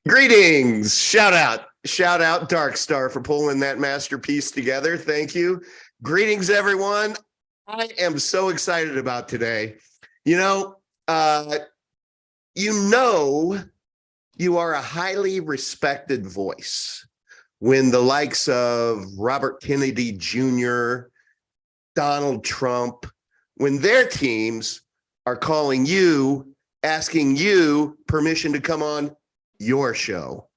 Greetings. Shout out Darkstar for pulling that masterpiece together. Thank you. Greetings, everyone. I am so excited about today. You know, you are a highly respected voice when the likes of Robert Kennedy Jr., Donald Trump, when their teams are calling you, asking you permission to come on your show.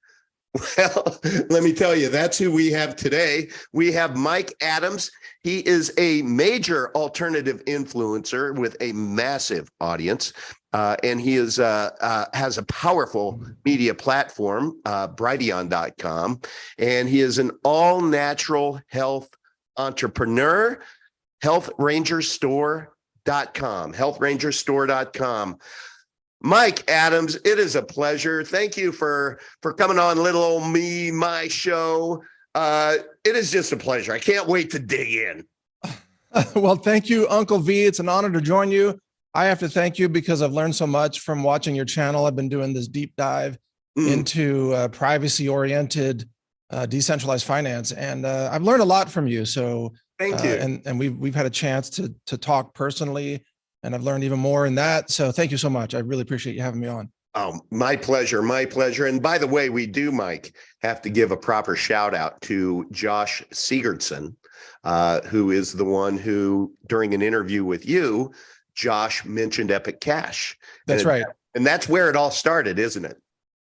Well, let me tell you, that's who we have today. We have Mike Adams. He is a major alternative influencer with a massive audience, and he is has a powerful media platform, Brighteon.com, and he is an all-natural health entrepreneur, healthrangerstore.com. Mike Adams, it is a pleasure. Thank you for coming on Little Old Me, my show. It is just a pleasure. I can't wait to dig in. Well, thank you, Uncle V. It's an honor to join you. I have to thank you because I've learned so much from watching your channel. I've been doing this deep dive into privacy-oriented, decentralized finance, and I've learned a lot from you. So thank you. And we've had a chance to talk personally, and I've learned even more in that. So thank you so much. I really appreciate you having me on. Oh, my pleasure. My pleasure. And by the way, we do, Mike, have to give a proper shout out to Josh Sigurdson, who is the one who, during an interview with you, Josh mentioned Epic Cash. That's right. And that's where it all started, isn't it?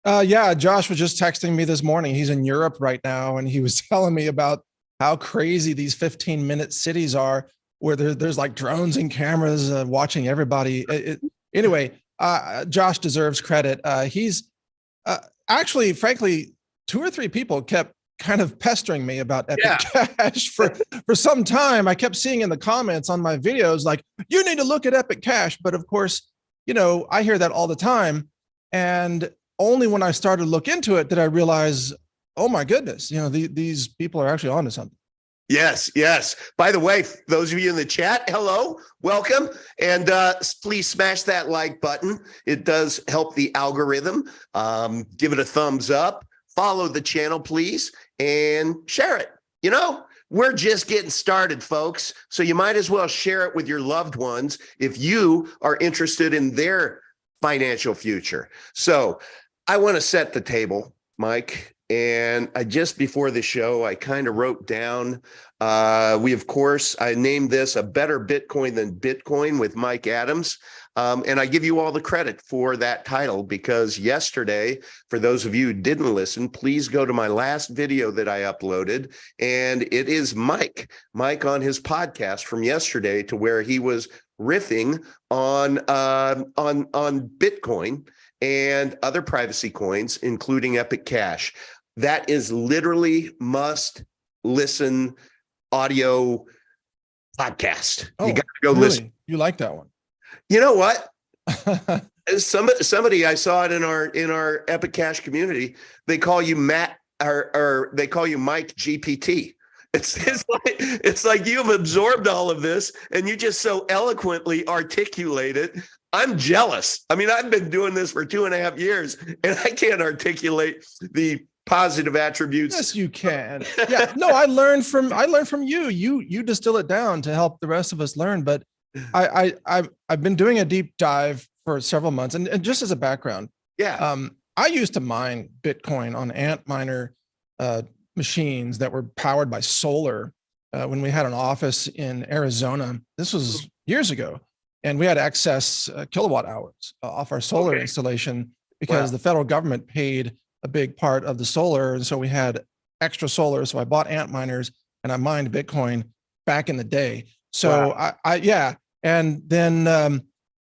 Yeah, Josh was just texting me this morning. He's in Europe right now, and he was telling me about how crazy these 15-minute cities are, where there's like drones and cameras watching everybody. Anyway, Josh deserves credit. He's actually, frankly, 2 or 3 people kept kind of pestering me about Epic Cash for some time. I kept seeing in the comments on my videos, like, you need to look at Epic Cash. But of course, you know, I hear that all the time. And only when I started to look into it did I realize, oh my goodness, you know, these people are actually onto something. Yes, yes. By the way, those of you in the chat, hello, welcome. And please smash that like button. It does help the algorithm. Give it a thumbs up. Follow the channel, please, and share it. You know, we're just getting started, folks. So you might as well share it with your loved ones if you are interested in their financial future. So I want to set the table, Mike. And just before the show, I kind of wrote down, I named this A Better Bitcoin Than Bitcoin with Mike Adams. And I give you all the credit for that title, because yesterday, for those of you who didn't listen, please go to my last video that I uploaded. And it is Mike on his podcast from yesterday, to where he was riffing on Bitcoin and other privacy coins, including Epic Cash. That is literally must listen audio podcast. Oh, you got to go really? listen. You like that one? You know what? Somebody I saw it in our Epic Cash community. They call you Matt, or they call you Mike GPT. It's like you've absorbed all of this and you just so eloquently articulate it. I'm jealous. I mean, I've been doing this for 2.5 years and I can't articulate the positive attributes. Yes, you can. Yeah, no, I learned from you. You distill it down to help the rest of us learn. But I've been doing a deep dive for several months, and just as a background, I used to mine Bitcoin on Antminer machines that were powered by solar when we had an office in Arizona. This was years ago, and we had excess kilowatt hours off our solar installation because the federal government paid a big part of the solar, and so we had extra solar. So I bought Antminers and I mined Bitcoin back in the day. So and then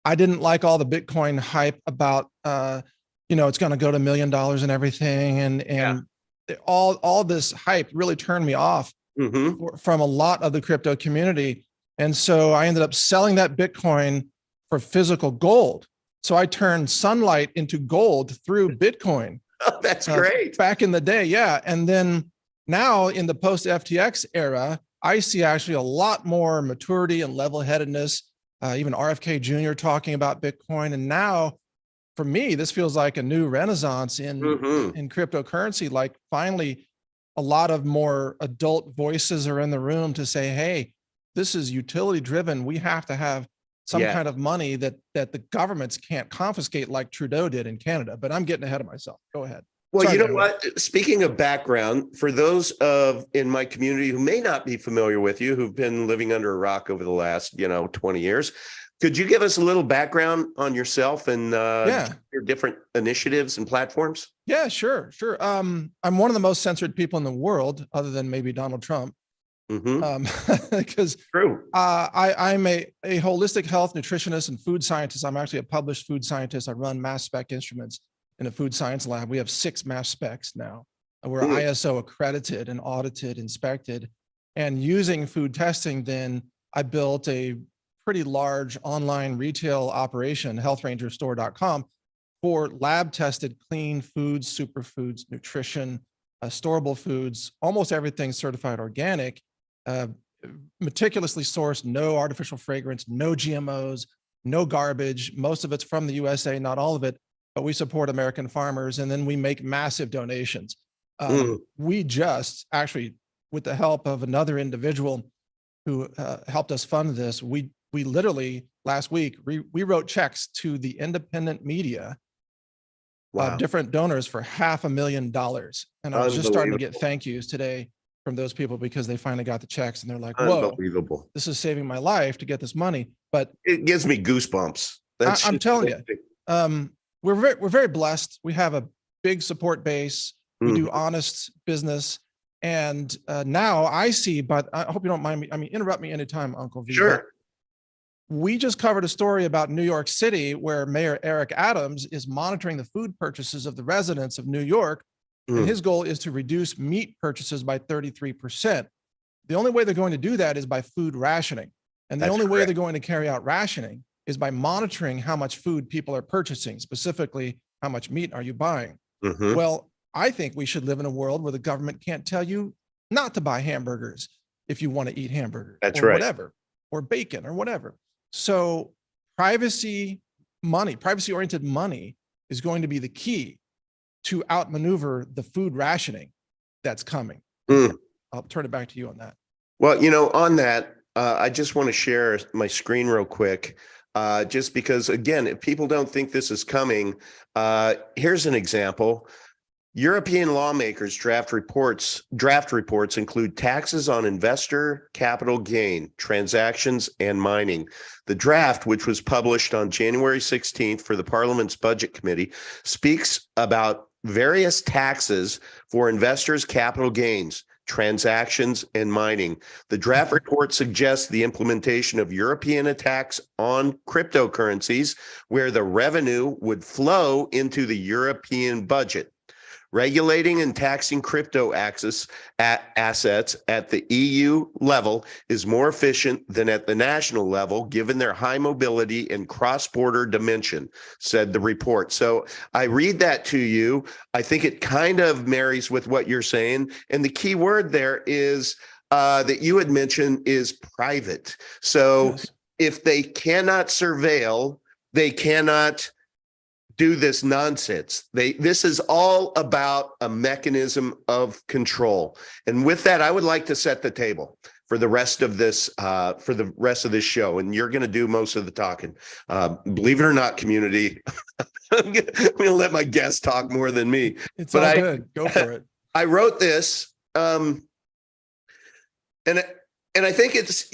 I didn't like all the Bitcoin hype about it's going to go to $1 million and everything, and all this hype really turned me off from a lot of the crypto community. And so I ended up selling that Bitcoin for physical gold. So I turned sunlight into gold through Bitcoin. Oh, that's great. Back in the day, yeah. And then now in the post-FTX era, I see actually a lot more maturity and level-headedness, even RFK Jr. talking about Bitcoin. And now for me, this feels like a new renaissance Mhm. in cryptocurrency. Like finally, a lot of more adult voices are in the room to say, hey, this is utility driven. We have to have some Yeah. kind of money that the governments can't confiscate like Trudeau did in Canada. But I'm getting ahead of myself. Go ahead. Well, Sorry you to know interrupt. what? Speaking of background, for those of in my community who may not be familiar with you, who've been living under a rock over the last, 20 years, could you give us a little background on yourself and Yeah. your different initiatives and platforms? Yeah, sure, sure. I'm one of the most censored people in the world, other than maybe Donald Trump. Hmm. Because True. I'm a holistic health nutritionist and food scientist. I'm actually a published food scientist. I run mass spec instruments in a food science lab. We have 6 mass specs now. And we're Mm. ISO accredited and audited, inspected. And using food testing, then I built a pretty large online retail operation, healthrangerstore.com, for lab tested clean foods, superfoods, nutrition, storable foods, almost everything certified organic, uh, meticulously sourced, no artificial fragrance, no GMOs, no garbage. Most of it's from the USA, not all of it, but we support American farmers, and then we make massive donations. Mm. We just actually, with the help of another individual who helped us fund this, we literally last week we wrote checks to the independent media of Wow. different donors for $500,000. And I was just starting to get Unbelievable. thank yous today from those people because they finally got the checks and they're like, whoa, Unbelievable. this is saving my life to get this money. But It gives me goosebumps. That's I'm just telling you, amazing. we're very blessed. We have a big support base. We Mhm. do honest business. And now I see, but I hope you don't mind me. I mean, interrupt me anytime, Uncle V. But Sure. we just covered a story about New York City where Mayor Eric Adams is monitoring the food purchases of the residents of New York. And Mm. his goal is to reduce meat purchases by 33%. The only way they're going to do that is by food rationing. And the That's only way correct. they're going to carry out rationing is by monitoring how much food people are purchasing, specifically, how much meat are you buying? Mhm. Well, I think we should live in a world where the government can't tell you not to buy hamburgers if you want to eat hamburgers That's or right. whatever, or bacon or whatever. So privacy money, privacy oriented money is going to be the key to outmaneuver the food rationing that's coming. Mm. I'll turn it back to you on that. Well, on that, I just want to share my screen real quick, just because, again, if people don't think this is coming, here's an example. European lawmakers draft reports include taxes on investor capital gain, transactions, and mining. The draft, which was published on January 16th for the Parliament's Budget Committee, speaks about various taxes for investors' capital gains, transactions, and mining. The draft report suggests the implementation of European tax on cryptocurrencies, where the revenue would flow into the European budget. Regulating and taxing crypto assets at the EU level is more efficient than at the national level, given their high mobility and cross-border dimension, said the report. So I read that to you. I think it kind of marries with what you're saying. And the key word there is that you had mentioned is private. So Yes. if they cannot surveil, they cannot do this nonsense. This is all about a mechanism of control. And with that, I would like to set the table for the rest of this show. And you're going to do most of the talking. Believe it or not, community, I'm going to let my guests talk more than me. It's But all good. Go for it. I wrote this, and I think it's,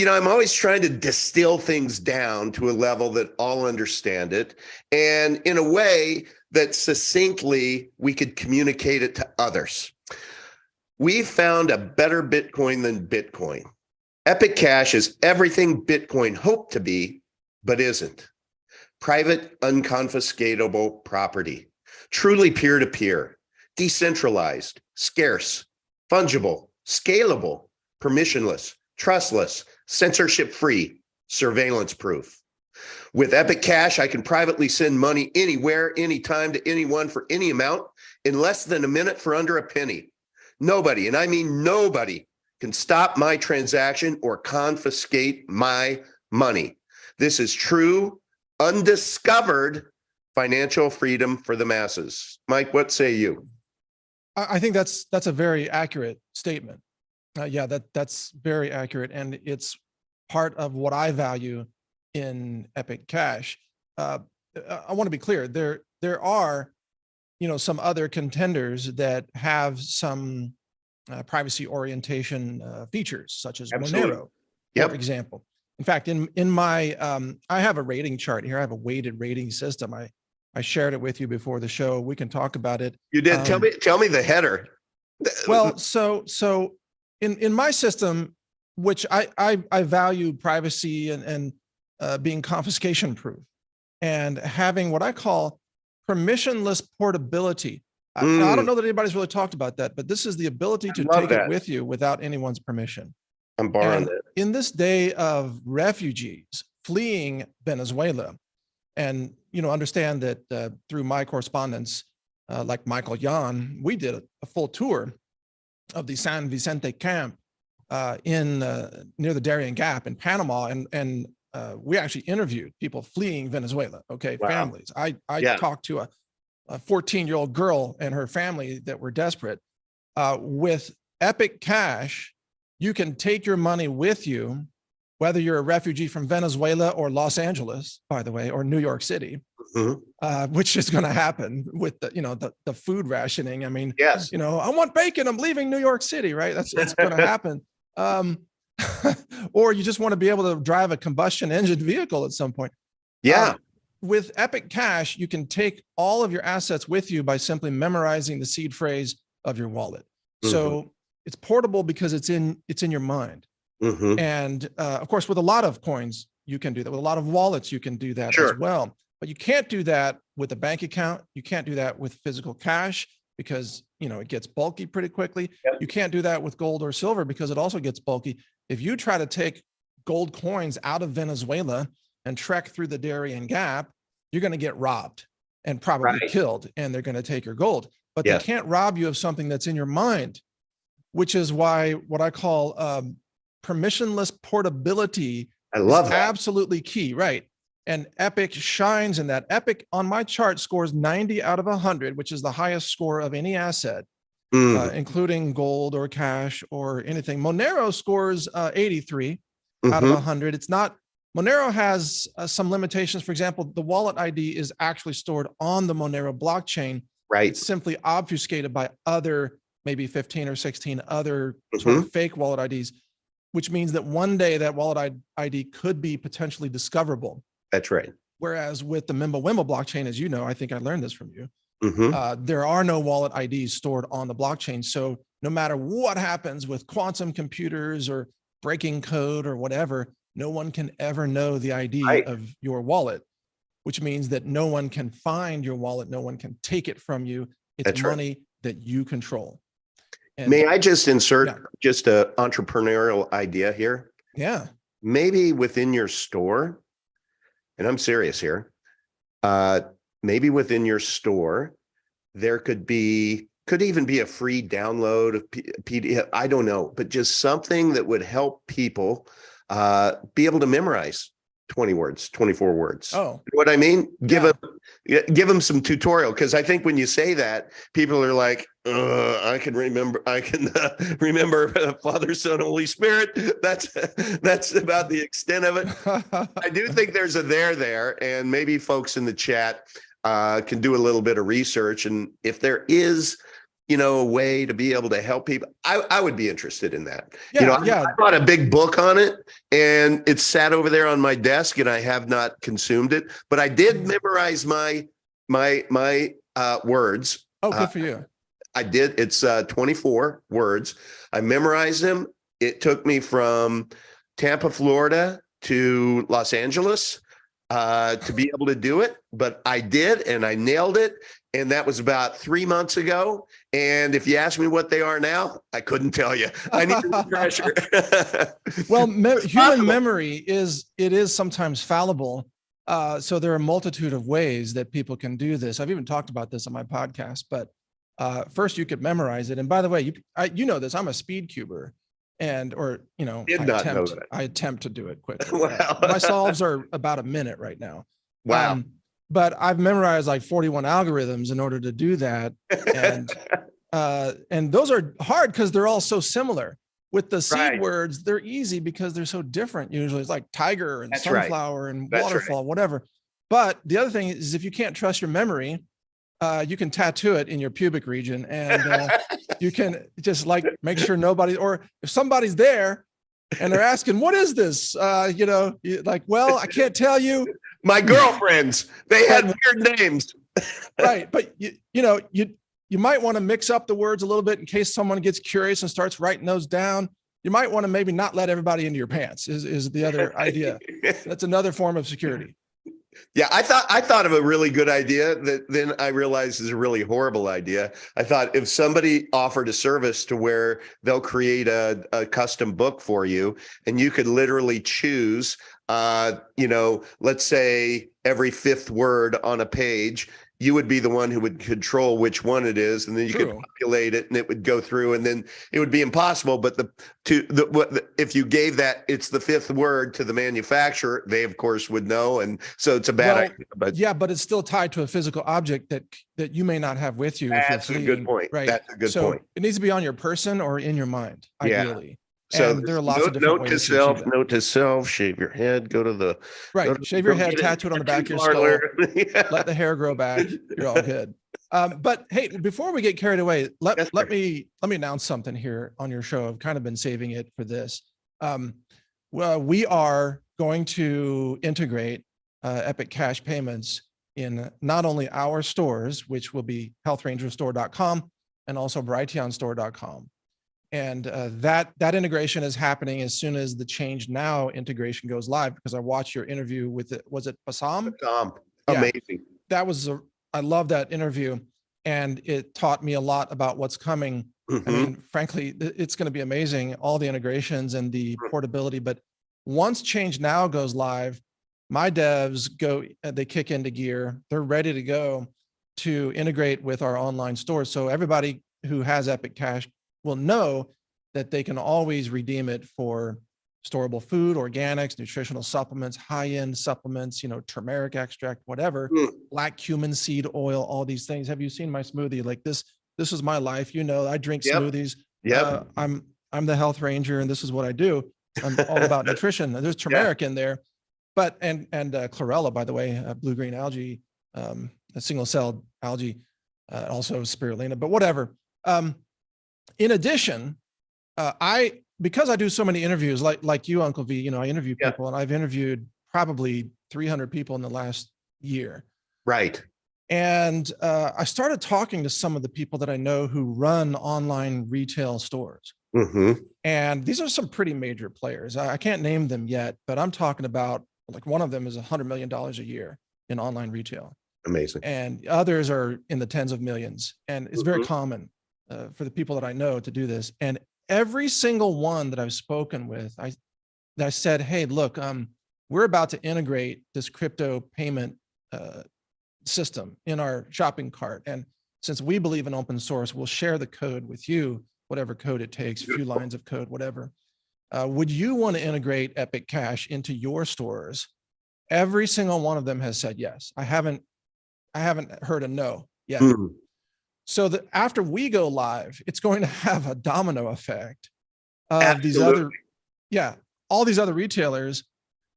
I'm always trying to distill things down to a level that all understand it, and in a way that succinctly we could communicate it to others. We found a better Bitcoin than Bitcoin. Epic Cash is everything Bitcoin hoped to be, but isn't. Private, unconfiscatable property. Truly peer-to-peer. Decentralized. Scarce. Fungible. Scalable. Permissionless, trustless, censorship-free, surveillance-proof. With Epic Cash, I can privately send money anywhere, anytime to anyone for any amount in less than a minute for under a penny. Nobody, and I mean nobody, can stop my transaction or confiscate my money. This is true, undiscovered financial freedom for the masses. Mike, what say you? I think that's a very accurate statement. Yeah, that's very accurate, and it's part of what I value in Epic Cash. I want to be clear. There are, some other contenders that have some privacy orientation features, such as Absolutely. Monero, Yep. for example. In fact, in my I have a rating chart here. I have a weighted rating system. I shared it with you before the show. We can talk about it. You did. Tell me the header. Well, so in my system, which I value privacy and being confiscation proof, and having what I call permissionless portability. I don't know that anybody's really talked about that, but this is the ability to take it with you without anyone's permission. I'm borrowing that. In this day of refugees fleeing Venezuela, and understand that through my correspondence, like Michael Yan, we did a full tour of the San Vicente camp in near the Darien Gap in Panama, and we actually interviewed people fleeing Venezuela. Okay, wow. Families. I talked to a 14-year-old girl and her family that were desperate. With Epic Cash, you can take your money with you, whether you're a refugee from Venezuela or Los Angeles, by the way, or New York City, which is going to happen with the food rationing. I mean, yes, I want bacon. I'm leaving New York City, right? That's going to happen. Or you just want to be able to drive a combustion engine vehicle at some point. Yeah. With Epic Cash, you can take all of your assets with you by simply memorizing the seed phrase of your wallet. So it's portable because it's in your mind. And of course, with a lot of coins, you can do that. With a lot of wallets, you can do that as well. But you can't do that with a bank account. You can't do that with physical cash because it gets bulky pretty quickly. You can't do that with gold or silver because it also gets bulky. If you try to take gold coins out of Venezuela and trek through the Darien Gap, you're going to get robbed and probably killed, and they're going to take your gold. But they can't rob you of something that's in your mind, which is why what I call permissionless portability is absolutely key, right? And Epic shines in that. Epic on my chart scores 90 out of 100, which is the highest score of any asset, including gold or cash or anything. Monero scores 83 out of 100. It's not, Monero has some limitations. For example, the wallet ID is actually stored on the Monero blockchain. Right. It's simply obfuscated by other, maybe 15 or 16 other sort of fake wallet IDs, which means that one day that wallet ID could be potentially discoverable. That's right. Whereas with the Mimblewimble blockchain, as you know, I think I learned this from you, there are no wallet IDs stored on the blockchain. So no matter what happens with quantum computers or breaking code or whatever, no one can ever know the ID of your wallet, which means that no one can find your wallet. No one can take it from you. It's money that you control. And may I just insert just an entrepreneurial idea here? Yeah. Maybe within your store, and I'm serious here, maybe within your store, there could even be a free download of PDF. I don't know, but just something that would help people be able to memorize 20 words, 24 words. Oh, you know what I mean? Give them some tutorial. Cause I think when you say that, people are like, I can remember Father, Son, Holy Spirit. That's about the extent of it. I do think there's a there, and maybe folks in the chat can do a little bit of research. And if there is, a way to be able to help people, I would be interested in that. I bought a big book on it and it's sat over there on my desk and I have not consumed it, but I did memorize my words. Oh, good for you. I did. It's 24 words. I memorized them. It took me from Tampa, Florida to Los Angeles to be able to do it, but I did, and I nailed it. And that was about 3 months ago. And if you ask me what they are now, I couldn't tell you. I need a refresher. Well, human memory is sometimes fallible. So there are a multitude of ways that people can do this. I've even talked about this on my podcast, but first you could memorize it. And by the way, you know this, I'm a speed cuber. I attempt to do it quickly. Wow. My solves are about a minute right now. Wow. but I've memorized like 41 algorithms in order to do that. And those are hard because they're all so similar. With the seed words, they're easy because they're so different. Usually it's like tiger and sunflower and waterfall, whatever. But the other thing is, if you can't trust your memory, you can tattoo it in your pubic region, and you can just like make sure nobody, or if somebody's there and they're asking, what is this? Like, well, I can't tell you. My girlfriends, they had weird names. Right. But you might want to mix up the words a little bit in case someone gets curious and starts writing those down. You might want to maybe not let everybody into your pants is the other idea. That's another form of security. Yeah, I thought of a really good idea that then I realized is a really horrible idea. I thought if somebody offered a service to where they'll create a custom book for you, and you could literally choose, let's say every fifth word on a page, you would be the one who would control which one it is, and then you could populate it, and it would go through, and then it would be impossible. But if you gave that, it's the fifth word to the manufacturer, they of course would know, and so it's a bad idea. But yeah, but it's still tied to a physical object that you may not have with you. That's a good point. Right. That's a good point. It needs to be on your person or in your mind, ideally. So there are lots of different ways to achieve that. Note to self, shave your head, shave your head, tattoo it on the back of your skull, let the hair grow back. You're all good. But hey, before we get carried away, let me announce something here on your show. I've kind of been saving it for this. Well, we are going to integrate Epic Cash payments in not only our stores, which will be healthrangerstore.com and also brighteonstore.com. And that integration is happening as soon as the Change Now integration goes live, because I watched your interview with it. Was it Bassam? Amazing. I love that interview, and it taught me a lot about what's coming. I mean, frankly, it's going to be amazing, all the integrations and the portability. But once Change Now goes live, my devs they kick into gear. They're ready to go to integrate with our online stores. So everybody who has Epic Cash will know that they can always redeem it for storable food, organics, nutritional supplements, high-end supplements, turmeric extract, whatever, black cumin seed oil, all these things. Have you seen my smoothie? Like this is my life. I drink smoothies. I'm the health ranger, and this is what I do. I'm all about nutrition. There's turmeric in there, but and chlorella, by the way, blue-green algae, a single-celled algae, also spirulina, but whatever. In addition, because I do so many interviews, like you, Uncle V, I interview people, and I've interviewed probably 300 people in the last year. Right. And I started talking to some of the people that I know who run online retail stores. And these are some pretty major players. I can't name them yet, but I'm talking about, like, one of them is $100 million a year in online retail. Amazing. And others are in the tens of millions. And it's very common for the people that I know to do this. And every single one that I've spoken with, I said, hey, look, we're about to integrate this crypto payment system in our shopping cart. And since we believe in open source, we'll share the code with you, whatever code it takes, a few lines of code, whatever. Would you want to integrate Epic Cash into your stores? Every single one of them has said yes. I haven't heard a no yet. So that after we go live, it's going to have a domino effect of these other, all these other retailers.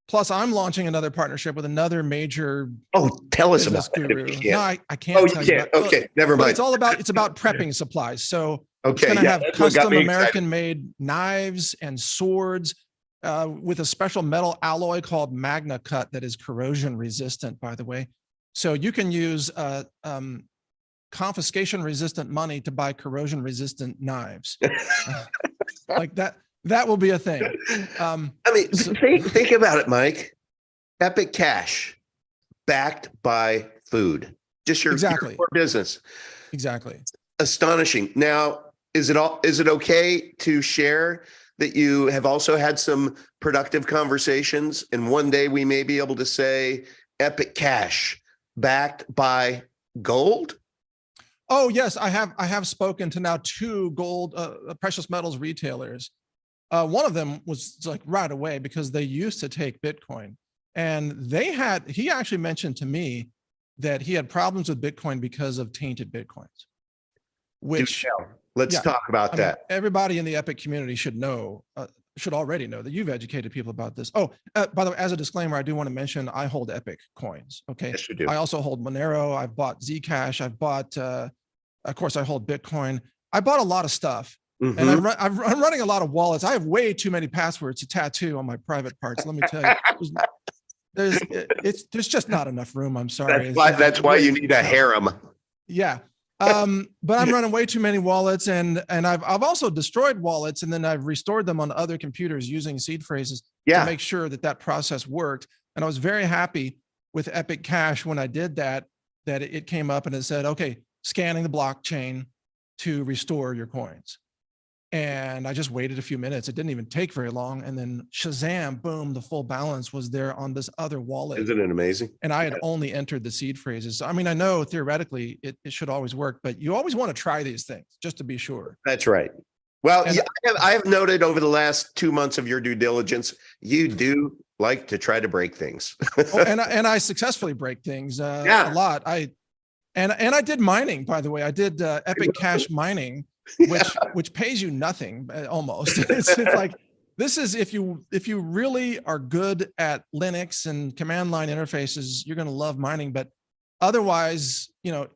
Plus, I'm launching another partnership with another major. Oh, tell us about guru. that. No, I can't. Tell you about, okay, never mind. It's about prepping supplies. So it's going to have custom American-made knives and swords with a special metal alloy called Magna Cut that is corrosion resistant, by the way. So you can use confiscation resistant money to buy corrosion resistant knives. Like that will be a thing. Think about it, Mike. Epic Cash backed by food. Just your core business. Exactly. Astonishing. Now, is it okay to share that you have also had some productive conversations, and one day we may be able to say Epic Cash backed by gold? Oh yes, I have spoken to now 2 gold precious metals retailers. One of them was like right away because they used to take Bitcoin, and he actually mentioned to me that he had problems with Bitcoin because of tainted Bitcoins, which let's talk about that. Mean, everybody in the Epic community should know, should already know that you've educated people about this. Oh, by the way, as a disclaimer, I do want to mention I hold Epic coins. Okay. Yes, you do. I also hold Monero. I've bought Zcash. I've bought, of course, I hold Bitcoin. I bought a lot of stuff. Mm-hmm. And I'm running a lot of wallets. I have way too many passwords to tattoo on my private parts. Let me tell you, there's just not enough room. I'm sorry. That's why you need a harem. Yeah. But I'm running way too many wallets, and I've also destroyed wallets, and then I've restored them on other computers using seed phrases to make sure that process worked. And I was very happy with Epic Cash when I did that it came up and it said, okay, scanning the blockchain to restore your coins. And I just waited a few minutes. It didn't even take very long. And then Shazam, boom, the full balance was there on this other wallet. Isn't it amazing? And I had only entered the seed phrases. So, I mean, I know theoretically it should always work, but you always want to try these things just to be sure. That's right. Well, I have noted over the last 2 months of your due diligence, you do like to try to break things. and I successfully break things a lot. I did mining, by the way. I did Epic Cash mining, which pays you nothing almost. It's like, this is if you really are good at Linux and command line interfaces, you're going to love mining. But otherwise, the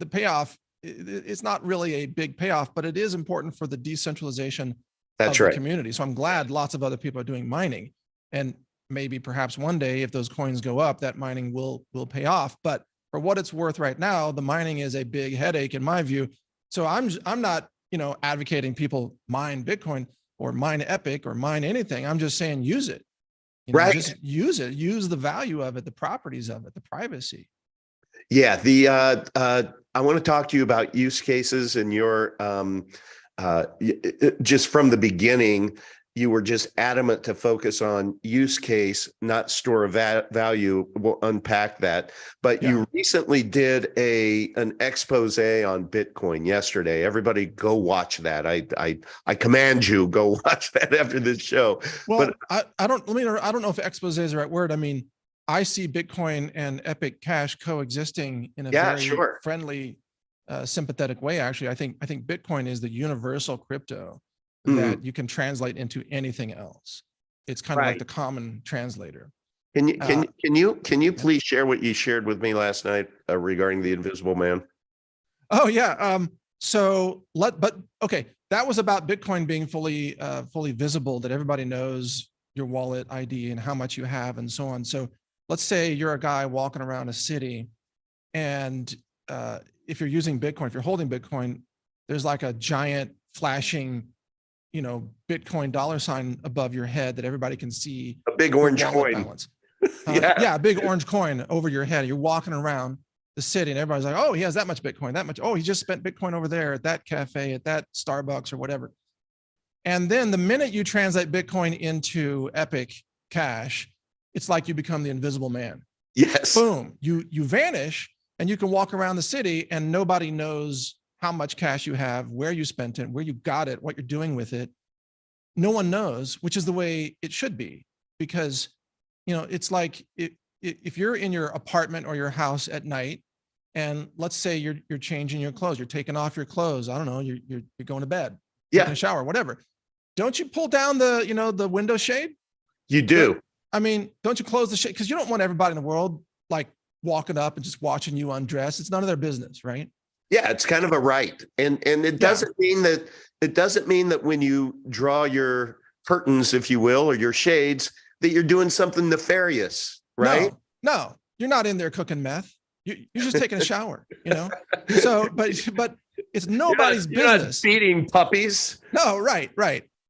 payoff, it's not really a big payoff, but it is important for the decentralization of the community. So I'm glad lots of other people are doing mining, and maybe perhaps one day if those coins go up, that mining will pay off. But for what it's worth right now, the mining is a big headache in my view. So I'm not advocating people mine Bitcoin or mine Epic or mine anything. I'm just saying use it. Just use it. Use the value of it, the properties of it, the privacy. Yeah. I want to talk to you about use cases and your just from the beginning. You were just adamant to focus on use case, not store of value. We'll unpack that. But you recently did an expose on Bitcoin yesterday. Everybody go watch that. I command you, go watch that after this show. Well, but I don't know if expose is the right word. I mean, I see Bitcoin and Epic Cash coexisting in a very friendly, sympathetic way. Actually, I think Bitcoin is the universal crypto that you can translate into anything else. It's kind of like the common translator. Can you please share what you shared with me last night regarding the Invisible Man? Oh yeah. Okay, that was about Bitcoin being fully visible, that everybody knows your wallet ID and how much you have and so on. So let's say you're a guy walking around a city, and if you're using Bitcoin, if you're holding Bitcoin, there's like a giant flashing Bitcoin $ above your head that everybody can see. A big orange coin. A big orange coin over your head. You're walking around the city and everybody's like, oh, he has that much Bitcoin, that much. Oh, he just spent Bitcoin over there at that cafe, at that Starbucks or whatever. And then the minute you translate Bitcoin into Epic Cash, it's like you become the invisible man. Yes. Boom. You vanish and you can walk around the city and nobody knows how much cash you have, where you spent it, where you got it, what you're doing with it. No one knows, which is the way it should be, because, it's like if you're in your apartment or your house at night, and let's say you're changing your clothes, you're taking off your clothes. I don't know, you're going to bed, taking a shower, whatever. Don't you pull down the window shade? You do. Don't you close the shade? Because you don't want everybody in the world like walking up and just watching you undress. It's none of their business, right? Yeah, it's kind of a right. And it doesn't mean that when you draw your curtains, if you will, or your shades, that you're doing something nefarious, right? No, you're not in there cooking meth. You're just taking a shower, So, but it's nobody's business. You're not feeding puppies. No, right.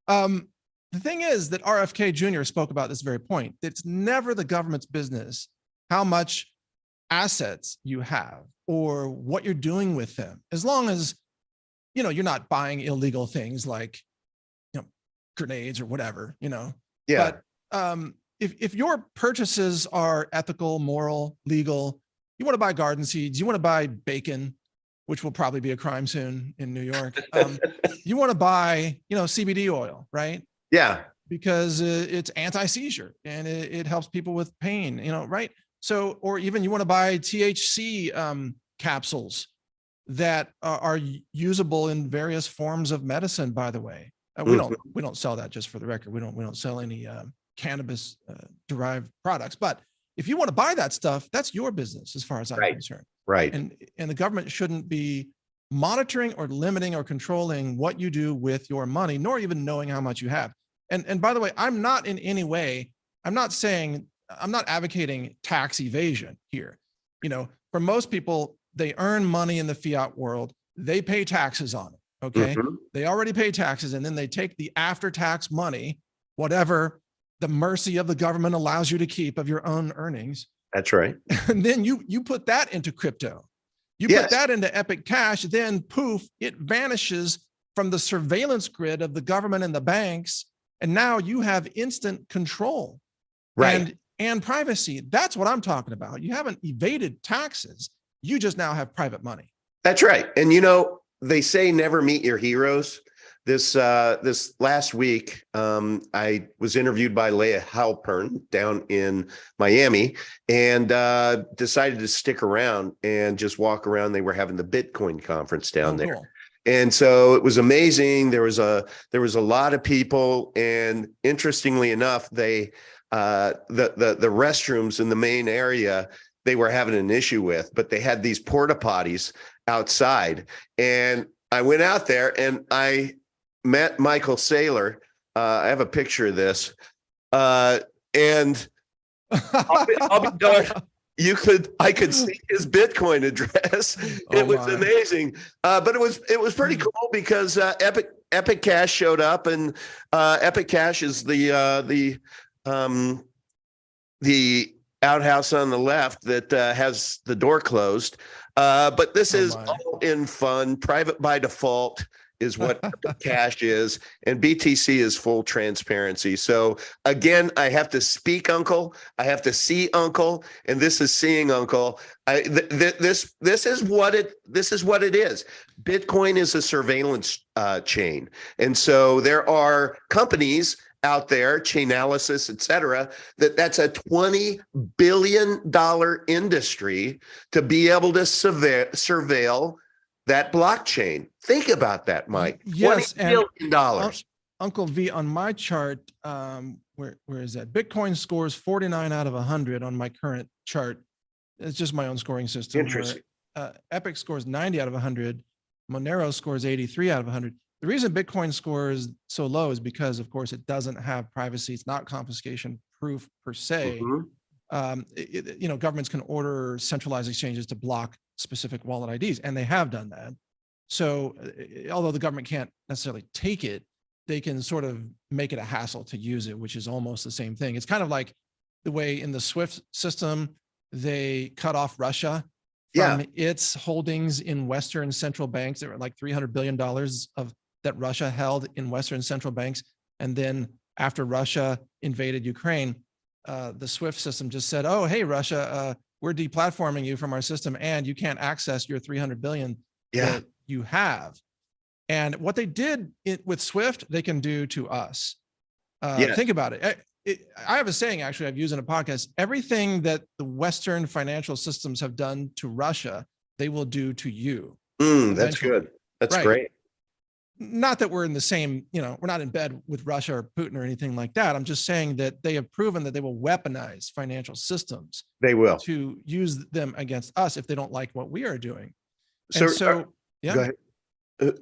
The thing is that RFK Jr. spoke about this very point. It's never the government's business how much assets you have or what you're doing with them, as long as you're not buying illegal things like grenades or whatever. But if your purchases are ethical, moral, legal, you want to buy garden seeds, you want to buy bacon, which will probably be a crime soon in New York. You want to buy CBD oil, right? Yeah, because it's anti-seizure and it helps people with pain, right? So, or even you want to buy THC capsules that are usable in various forms of medicine, by the way. We don't sell that, just for the record. We don't sell any cannabis derived products. But if you want to buy that stuff, that's your business as far as I'm concerned. Right. And the government shouldn't be monitoring or limiting or controlling what you do with your money, nor even knowing how much you have. And by the way, I'm not in any way, I'm not advocating tax evasion here. You know, for most people, they earn money in the fiat world, they pay taxes on it. Okay. They already pay taxes, and then they take the after-tax money, whatever the mercy of the government allows you to keep of your own earnings. That's right. And then you put that into crypto. You put that into Epic Cash, then poof, it vanishes from the surveillance grid of the government and the banks. And now you have instant control, and privacy. That's what I'm talking about. You haven't evaded taxes. You just now have private money. That's right. And you know, they say never meet your heroes. This last week, I was interviewed by Leah Halpern down in Miami, and decided to stick around and just walk around. They were having the Bitcoin conference down there. Cool. And so it was amazing. There was a lot of people, and interestingly enough, they the restrooms in the main area they were having an issue with, but they had these porta potties outside, and I went out there and I met Michael Saylor. I have a picture of this, and I'll be darned. I could see his Bitcoin address. It was amazing. But it was pretty cool because Epic Cash showed up, and Epic Cash is the outhouse on the left that has the door closed. But this is all in fun. Private by default is what Epic Cash is, and BTC is full transparency. So again, I have to speak Uncle, I have to see Uncle, and this is seeing Uncle. This is what it is. Bitcoin is a surveillance chain, and so there are companies out there, Chainalysis, et cetera, that's a $20 billion industry to be able to surveil that blockchain. Think about that, Mike. Yes, $20 billion. Uncle V, on my chart, where is that? Bitcoin scores 49 out of 100 on my current chart. It's just my own scoring system. Interesting. Epic scores 90 out of 100. Monero scores 83 out of 100. The reason Bitcoin scores so low is because, of course, it doesn't have privacy. It's not confiscation proof per se. Governments can order centralized exchanges to block specific wallet IDs, and they have done that. So although the government can't necessarily take it, they can sort of make it a hassle to use it, which is almost the same thing. It's kind of like the way in the SWIFT system, they cut off Russia from its holdings in Western central banks. There were like $300 billion that Russia held in Western central banks. And then after Russia invaded Ukraine, the SWIFT system just said, oh, hey, Russia, we're deplatforming you from our system, and you can't access your 300 billion that you have. And what they did with SWIFT, they can do to us. Think about it. I have a saying, actually, I've used in a podcast: everything that the Western financial systems have done to Russia, they will do to you. That's good. That's great. Not that we're in the same, we're not in bed with Russia or Putin or anything like that. I'm just saying that they have proven that they will weaponize financial systems. They will. To use them against us if they don't like what we are doing. So go ahead.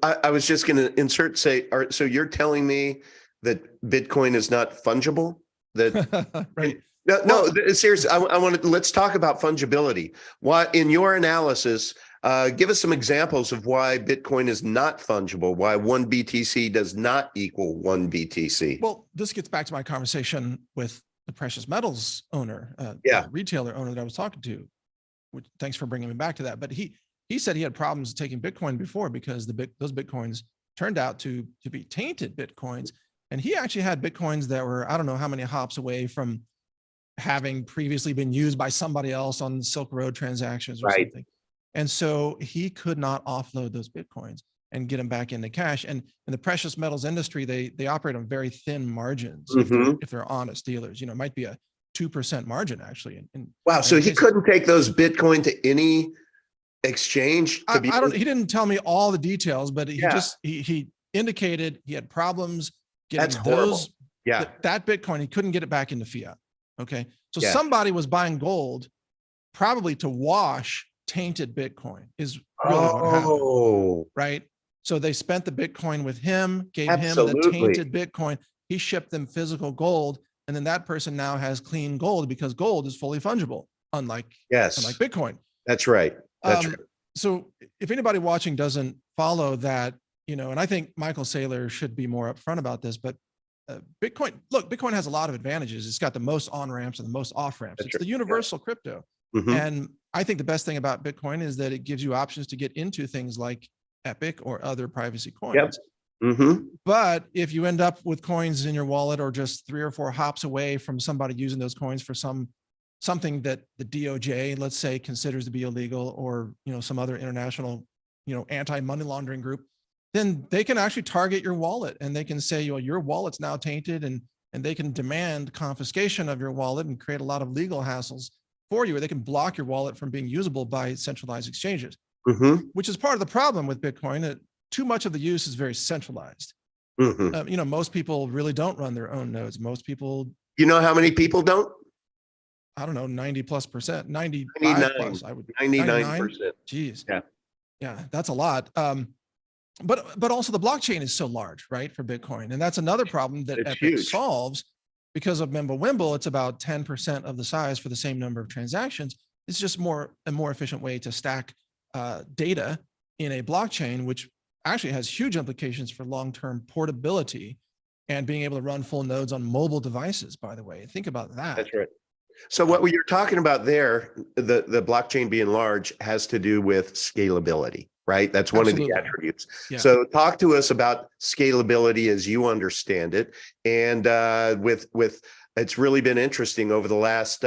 I was just going to so you're telling me that Bitcoin is not fungible? That right. No, seriously, let's talk about fungibility. Why, in your analysis, give us some examples of why Bitcoin is not fungible, why one BTC does not equal one BTC. Well, this gets back to my conversation with the precious metals owner, retailer owner that I was talking to. Thanks for bringing me back to that. But he said he had problems taking Bitcoin before because those Bitcoins turned out to be tainted Bitcoins. And he actually had Bitcoins that were, I don't know how many hops away from having previously been used by somebody else on Silk Road transactions or something. And so he could not offload those Bitcoins and get them back into cash. And in the precious metals industry, they operate on very thin margins if they're honest dealers. It might be a 2% margin actually. Wow. So he couldn't take those Bitcoin to any exchange? I don't, he didn't tell me all the details, but he indicated he had problems getting that Bitcoin. He couldn't get it back into fiat. Okay. So somebody was buying gold probably to wash tainted Bitcoin is really what happened. Right. So they spent the Bitcoin with him, gave him the tainted Bitcoin. He shipped them physical gold. And then that person now has clean gold because gold is fully fungible, unlike Bitcoin. That's right. That's right. So if anybody watching doesn't follow that, and I think Michael Saylor should be more upfront about this, but Bitcoin has a lot of advantages. It's got the most on-ramps and the most off-ramps. It's the universal crypto. And I think the best thing about Bitcoin is that it gives you options to get into things like Epic or other privacy coins. But if you end up with coins in your wallet or just 3 or 4 hops away from somebody using those coins for something that the DOJ, let's say, considers to be illegal, or some other international anti-money laundering group, then they can actually target your wallet and they can say, your wallet's now tainted, and they can demand confiscation of your wallet and create a lot of legal hassles for you, or they can block your wallet from being usable by centralized exchanges, which is part of the problem with Bitcoin. Too much of the use is very centralized. Most people really don't run their own nodes. Most people, how many people don't? I don't know, 90+%, 95 plus. I would 99%. Geez. Yeah, that's a lot. But also the blockchain is so large, right, for Bitcoin. And that's another problem that Epic solves because of Mimblewimble. It's about 10% of the size for the same number of transactions. It's just a more efficient way to stack data in a blockchain, which actually has huge implications for long-term portability and being able to run full nodes on mobile devices, by the way. Think about that. That's right. So what you're talking about there, the blockchain being large, has to do with scalability, right? That's one of the attributes. So talk to us about scalability as you understand it. And with it's really been interesting over the last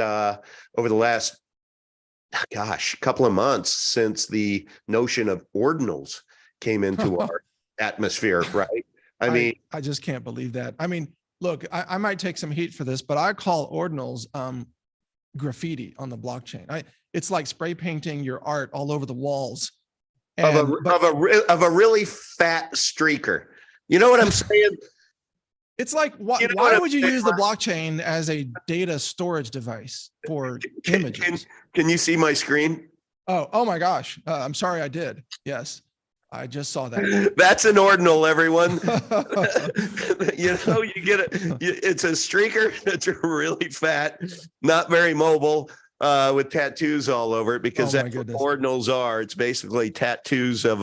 couple of months since the notion of ordinals came into our atmosphere, right? I just can't believe that. I mean, look, I might take some heat for this, but I call ordinals graffiti on the blockchain. It's like spray painting your art all over the walls of a really fat streaker. You know what I'm saying? It's like, why would you use the blockchain as a data storage device for images? Can you see my screen? Oh my gosh. I'm sorry, I did. Yes. I just saw that. That's an ordinal, everyone. You get it. It's a streaker that's really fat, not very mobile, with tattoos all over it, because that's what ordinals are. It's basically tattoos of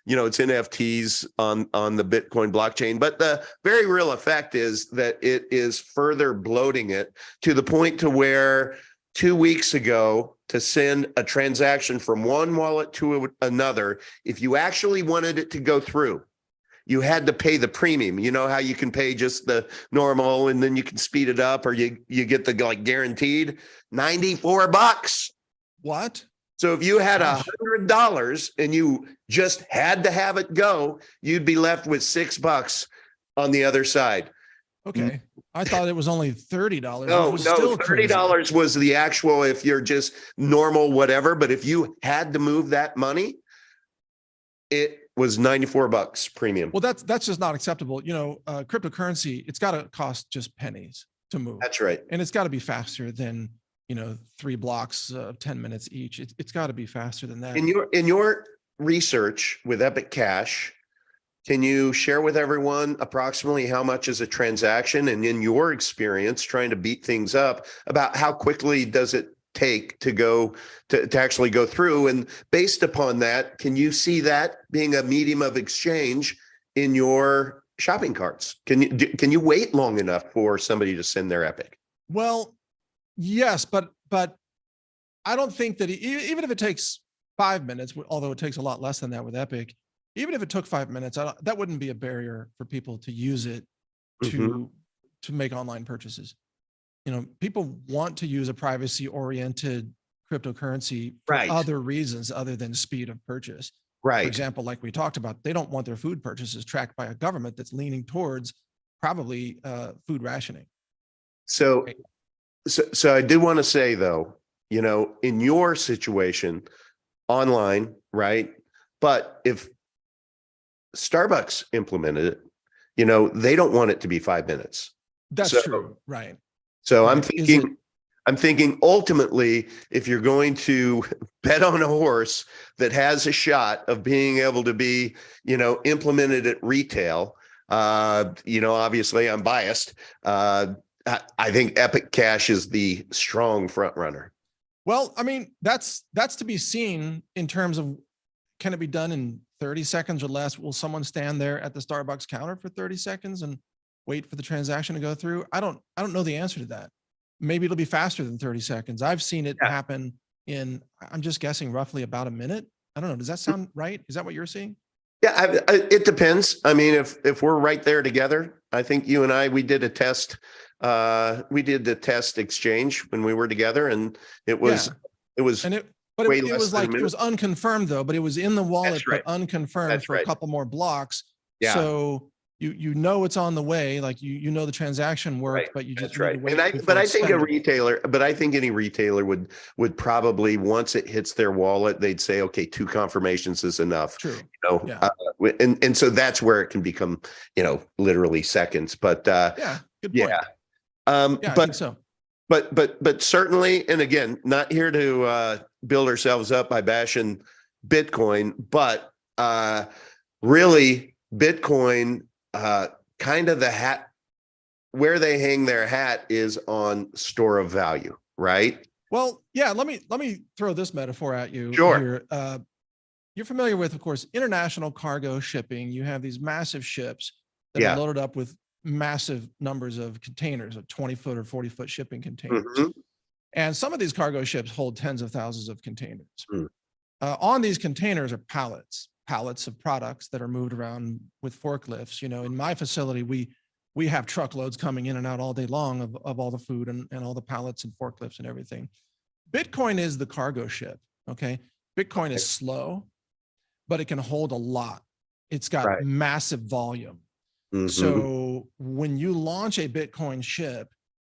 it's NFTs on the Bitcoin blockchain. But the very real effect is that it is further bloating it to the point to where 2 weeks ago, to send a transaction from one wallet to another, if you actually wanted it to go through, you had to pay the premium. You know how you can pay just the normal and then you can speed it up, or you get the guaranteed $94. What? So if you had $100 and you just had to have it go, you'd be left with $6 on the other side. Okay. I thought it was only $30. No, $30 was the actual, if you're just normal, whatever. But if you had to move that money, it was $94 premium. Well, that's just not acceptable. Cryptocurrency, it's got to cost just pennies to move. That's right. And it's got to be faster than, 3 blocks of 10 minutes each. It's got to be faster than that. In your research with Epic Cash, can you share with everyone approximately how much is a transaction, and in your experience trying to beat things up, about how quickly does it take to actually go through? And based upon that, can you see that being a medium of exchange in your shopping carts? Can you wait long enough for somebody to send their Epic? Well, yes, but I don't think that even if it takes 5 minutes, although it takes a lot less than that with Epic, even if it took 5 minutes, that wouldn't be a barrier for people to use it to make online purchases. People want to use a privacy-oriented cryptocurrency for other reasons other than speed of purchase. Right. For example, like we talked about, they don't want their food purchases tracked by a government that's leaning towards probably food rationing. So So I did want to say though, in your situation online, right? But if Starbucks implemented it, they don't want it to be 5 minutes. That's true. Right. So Right. I'm thinking ultimately, if you're going to bet on a horse that has a shot of being able to be, implemented at retail, obviously I'm biased. I think Epic Cash is the strong front runner. Well, I mean, that's to be seen in terms of, can it be done in 30 seconds or less? Will someone stand there at the Starbucks counter for 30 seconds and wait for the transaction to go through? I don't know the answer to that. Maybe it'll be faster than 30 seconds. I've seen it happen in, I'm just guessing, roughly about a minute. I don't know. Does that sound right? Is that what you're seeing? Yeah, it depends. I mean, if we're right there together, I think you and I, we did a test. We did the test exchange when we were together, and it was and it was like, it was unconfirmed though, but it was in the wallet, but unconfirmed for a couple more blocks. Yeah. So you know it's on the way, like the transaction worked, but you just need to wait. But I think any retailer would probably, once it hits their wallet, they'd say, okay, 2 confirmations is enough. True. And so that's where it can become, literally seconds. But good point. Yeah, I think so. But certainly, and again, not here to build ourselves up by bashing Bitcoin, but really Bitcoin, kind of the hat where they hang their hat is on store of value, right? Well, yeah, let me throw this metaphor at you. Sure. Here. You're familiar with, of course, international cargo shipping. You have these massive ships that are loaded up with massive numbers of containers, of 20-foot or 40-foot shipping containers. Mm-hmm. And some of these cargo ships hold tens of thousands of containers. Mm. On these containers are pallets of products that are moved around with forklifts. In my facility, we have truckloads coming in and out all day long of all the food and all the pallets and forklifts and everything. Bitcoin is the cargo ship, okay? Bitcoin is slow, but it can hold a lot. It's got massive volume. Mm-hmm. So when you launch a Bitcoin ship,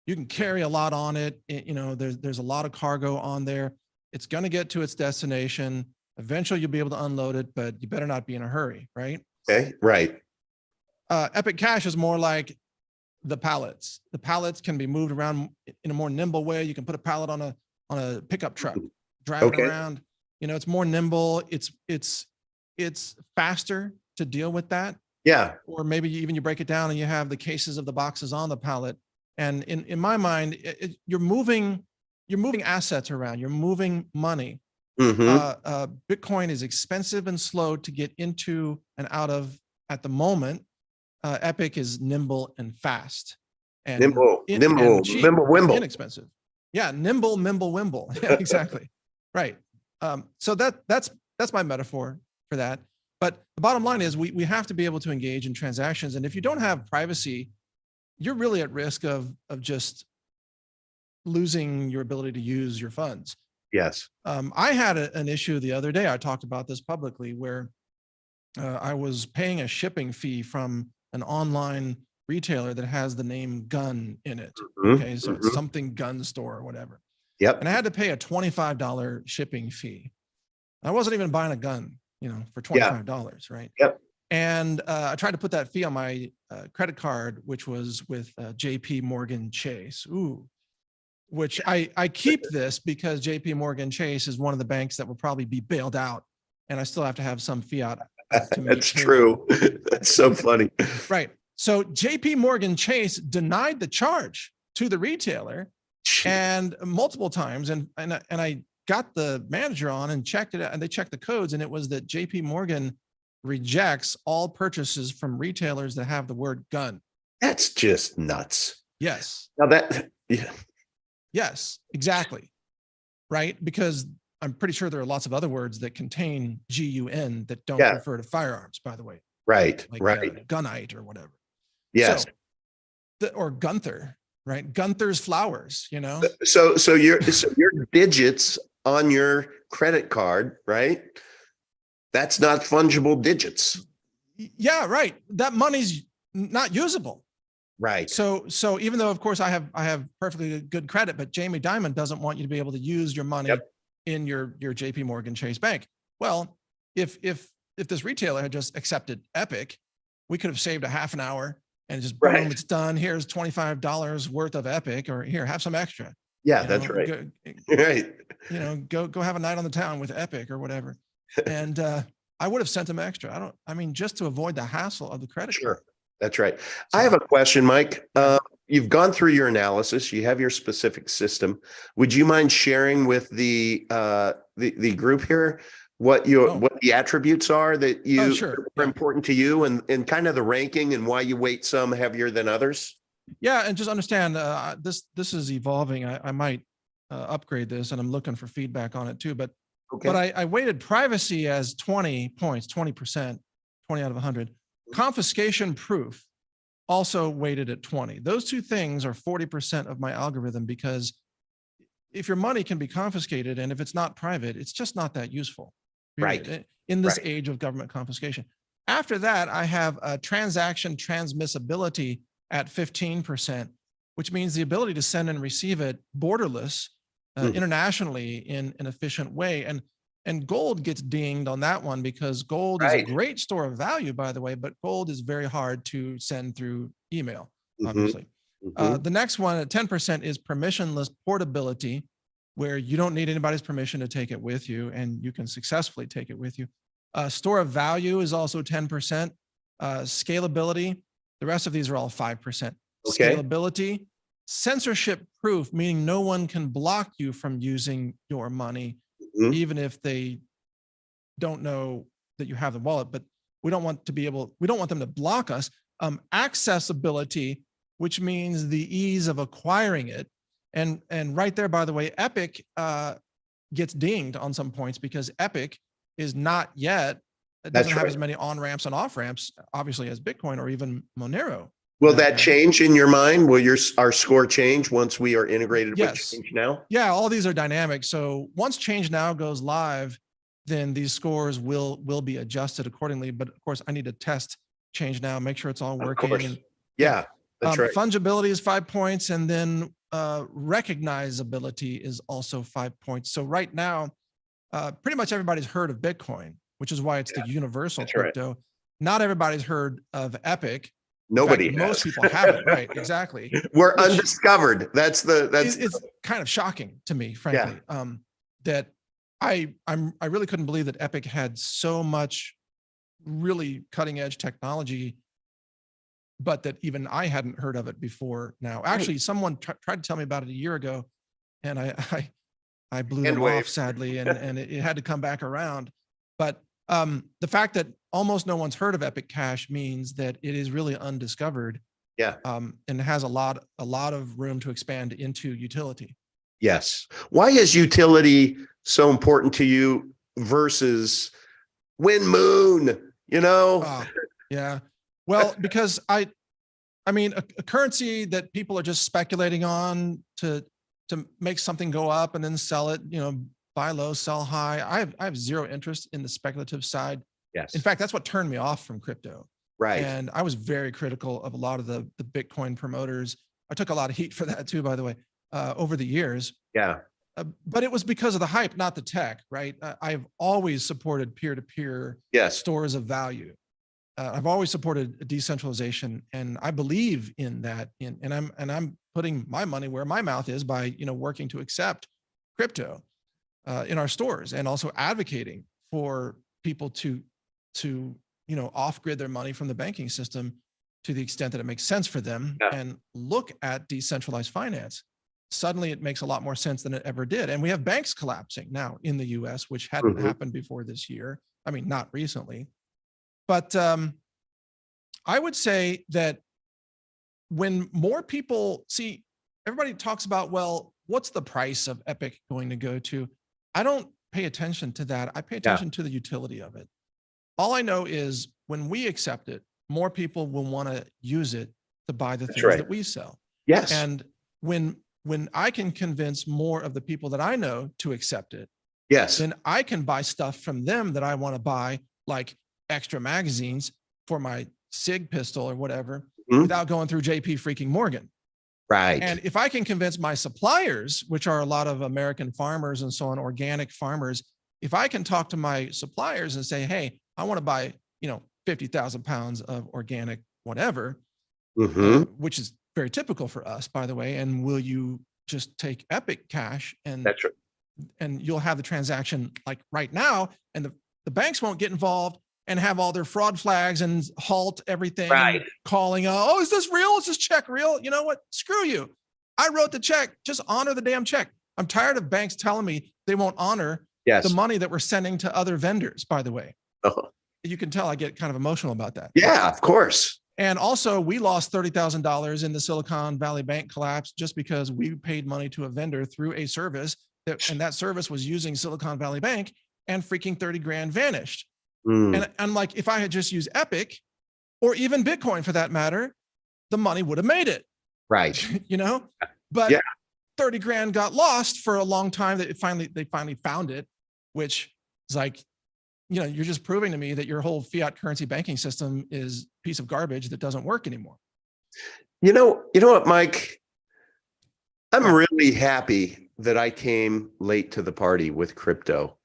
you can carry a lot on it. There's a lot of cargo on there. It's going to get to its destination. Eventually you'll be able to unload it, but you better not be in a hurry, right? Okay, right. Epic Cash is more like the pallets. The pallets can be moved around in a more nimble way. You can put a pallet on a pickup truck, drive it around. It's more nimble. It's faster to deal with that. Yeah. Or maybe even you break it down and you have the cases of the boxes on the pallet. And in my mind, you're moving assets around. You're moving money. Mm-hmm. Bitcoin is expensive and slow to get into and out of at the moment. Epic is nimble and fast. And nimble, cheap, wimble. Inexpensive. Yeah, nimble, wimble. Yeah, exactly. Right. So that's my metaphor for that. But the bottom line is we have to be able to engage in transactions. And if you don't have privacy, you're really at risk of just losing your ability to use your funds. Yes. I had an issue the other day. I talked about this publicly where I was paying a shipping fee from an online retailer that has the name gun in it. Mm-hmm. Okay. So it's something gun store or whatever. Yep. And I had to pay a $25 shipping fee. I wasn't even buying a gun, for $25, right? Yep. And I tried to put that fee on my credit card, which was with JP Morgan Chase. Ooh, which I keep this because JP Morgan Chase is one of the banks that will probably be bailed out. And I still have to have some fiat. That's true. That's so funny. Right. So JP Morgan Chase denied the charge to the retailer and multiple times. And I got the manager on and checked it out, and they checked the codes, and it was that JP Morgan rejects all purchases from retailers that have the word gun. That's just nuts. Yes. Now Yes, exactly. Right. Because I'm pretty sure there are lots of other words that contain GUN that don't refer to firearms, by the way. Right. Like right. Gunite or whatever. Yes. Or Gunther, right? Gunther's flowers, So your digits on your credit card, right? That's not fungible digits. Yeah, right. That money's not usable. Right. So even though, of course, I have perfectly good credit, but Jamie Dimon doesn't want you to be able to use your money Yep. in your JP Morgan Chase Bank. Well, if this retailer had just accepted Epic, we could have saved a half an hour and just boom, Right. it's done. Here's $25 worth of Epic, or here, have some extra. Yeah, that's right. Go, Right. go have a night on the town with Epic or whatever. And I would have sent them extra. Just to avoid the hassle of the credit card. Sure. That's right. So, I have a question, Mike. Yeah. You've gone through your analysis. You have your specific system. Would you mind sharing with the group here what the attributes are that are important to you, and kind of the ranking and why you weight some heavier than others? Yeah, and just understand this is evolving. I might upgrade this, and I'm looking for feedback on it too. But I weighted privacy as 20 points, 20%, 20 out of 100. Confiscation proof also weighted at 20. Those two things are 40% of my algorithm, because if your money can be confiscated and if it's not private, it's just not that useful. Period, right. In this age of government confiscation. After that, I have a transaction transmissibility at 15%, which means the ability to send and receive it borderless internationally in an efficient way. And gold gets dinged on that one, because gold is a great store of value, by the way, but gold is very hard to send through email, obviously. The next one at 10% is permissionless portability, where you don't need anybody's permission to take it with you, and you can successfully take it with you. Store of value is also 10%. Scalability, the rest of these are all 5%. Scalability, censorship proof, meaning no one can block you from using your money, even if they don't know that you have the wallet. But we don't want them to block us. Accessibility, which means the ease of acquiring it. And right there, by the way, Epic gets dinged on some points, because Epic is not yet, it doesn't have as many on-ramps and off-ramps, obviously, as Bitcoin or even Monero. Will that change in your mind? Will our score change once we are integrated with Change Now? Yeah, all these are dynamic. So once Change Now goes live, then these scores will be adjusted accordingly. But of course, I need to test Change Now, make sure it's all working. Of course. Yeah, that's right. Fungibility is 5 points, and then recognizability is also 5 points. So right now, pretty much everybody's heard of Bitcoin, which is why it's the universal crypto. Right. Not everybody's heard of Epic. Nobody has. Most people haven't. Right, exactly. We're undiscovered. It's kind of shocking to me, frankly, that I really couldn't believe that Epic had so much really cutting edge technology, but that even I hadn't heard of it before now. Actually, someone tried to tell me about it a year ago, and I blew them off, sadly, and it had to come back around. But the fact that almost no one's heard of Epic Cash means that it is really undiscovered. Yeah. And has a lot of room to expand into utility. Yes. Why is utility so important to you versus Wind Moon? Yeah. Well, because I mean, a currency that people are just speculating on to make something go up and then sell it, buy low, sell high. I have zero interest in the speculative side. Yes. In fact, that's what turned me off from crypto. Right. And I was very critical of a lot of the Bitcoin promoters. I took a lot of heat for that too, by the way, over the years. Yeah. But it was because of the hype, not the tech, right? I've always supported peer-to-peer stores of value. I've always supported decentralization, and I believe in that. And I'm putting my money where my mouth is by working to accept crypto in our stores, and also advocating for people to off-grid their money from the banking system to the extent that it makes sense for them, and look at decentralized finance. Suddenly it makes a lot more sense than it ever did. And we have banks collapsing now in the US, which hadn't happened before this year. I mean, not recently. But I would say that when more people see, everybody talks about, well, what's the price of Epic going to go to? I don't pay attention to that. I pay attention to the utility of it. All I know is when we accept it, more people will want to use it to buy the things that we sell. Yes. And when I can convince more of the people that I know to accept it, then I can buy stuff from them that I want to buy, like extra magazines for my SIG pistol or whatever. without going through JP freaking Morgan. Right. And if I can convince my suppliers, which are a lot of American farmers and so on, organic farmers, if I can talk to my suppliers and say, hey, I want to buy, 50,000 pounds of organic whatever, which is very typical for us, by the way. And will you just take Epic Cash and that's right. And you'll have the transaction like right now, and the banks won't get involved and have all their fraud flags and halt everything, Right. calling, oh, is this real? Is this check real? You know what? Screw you. I wrote the check. Just honor the damn check. I'm tired of banks telling me they won't honor the money that we're sending to other vendors, by the way. You can tell I get kind of emotional about that. Yeah, of course. And also, we lost $30,000 in the Silicon Valley Bank collapse just because we paid money to a vendor through a service and that service was using Silicon Valley Bank, and freaking 30 grand vanished. And I'm like, if I had just used Epic or even Bitcoin for that matter, the money would have made it. Right. But 30 grand got lost for a long time. That they finally found it, which is like, you're just proving to me that your whole fiat currency banking system is a piece of garbage that doesn't work anymore. You know what, Mike? I'm really happy that I came late to the party with crypto.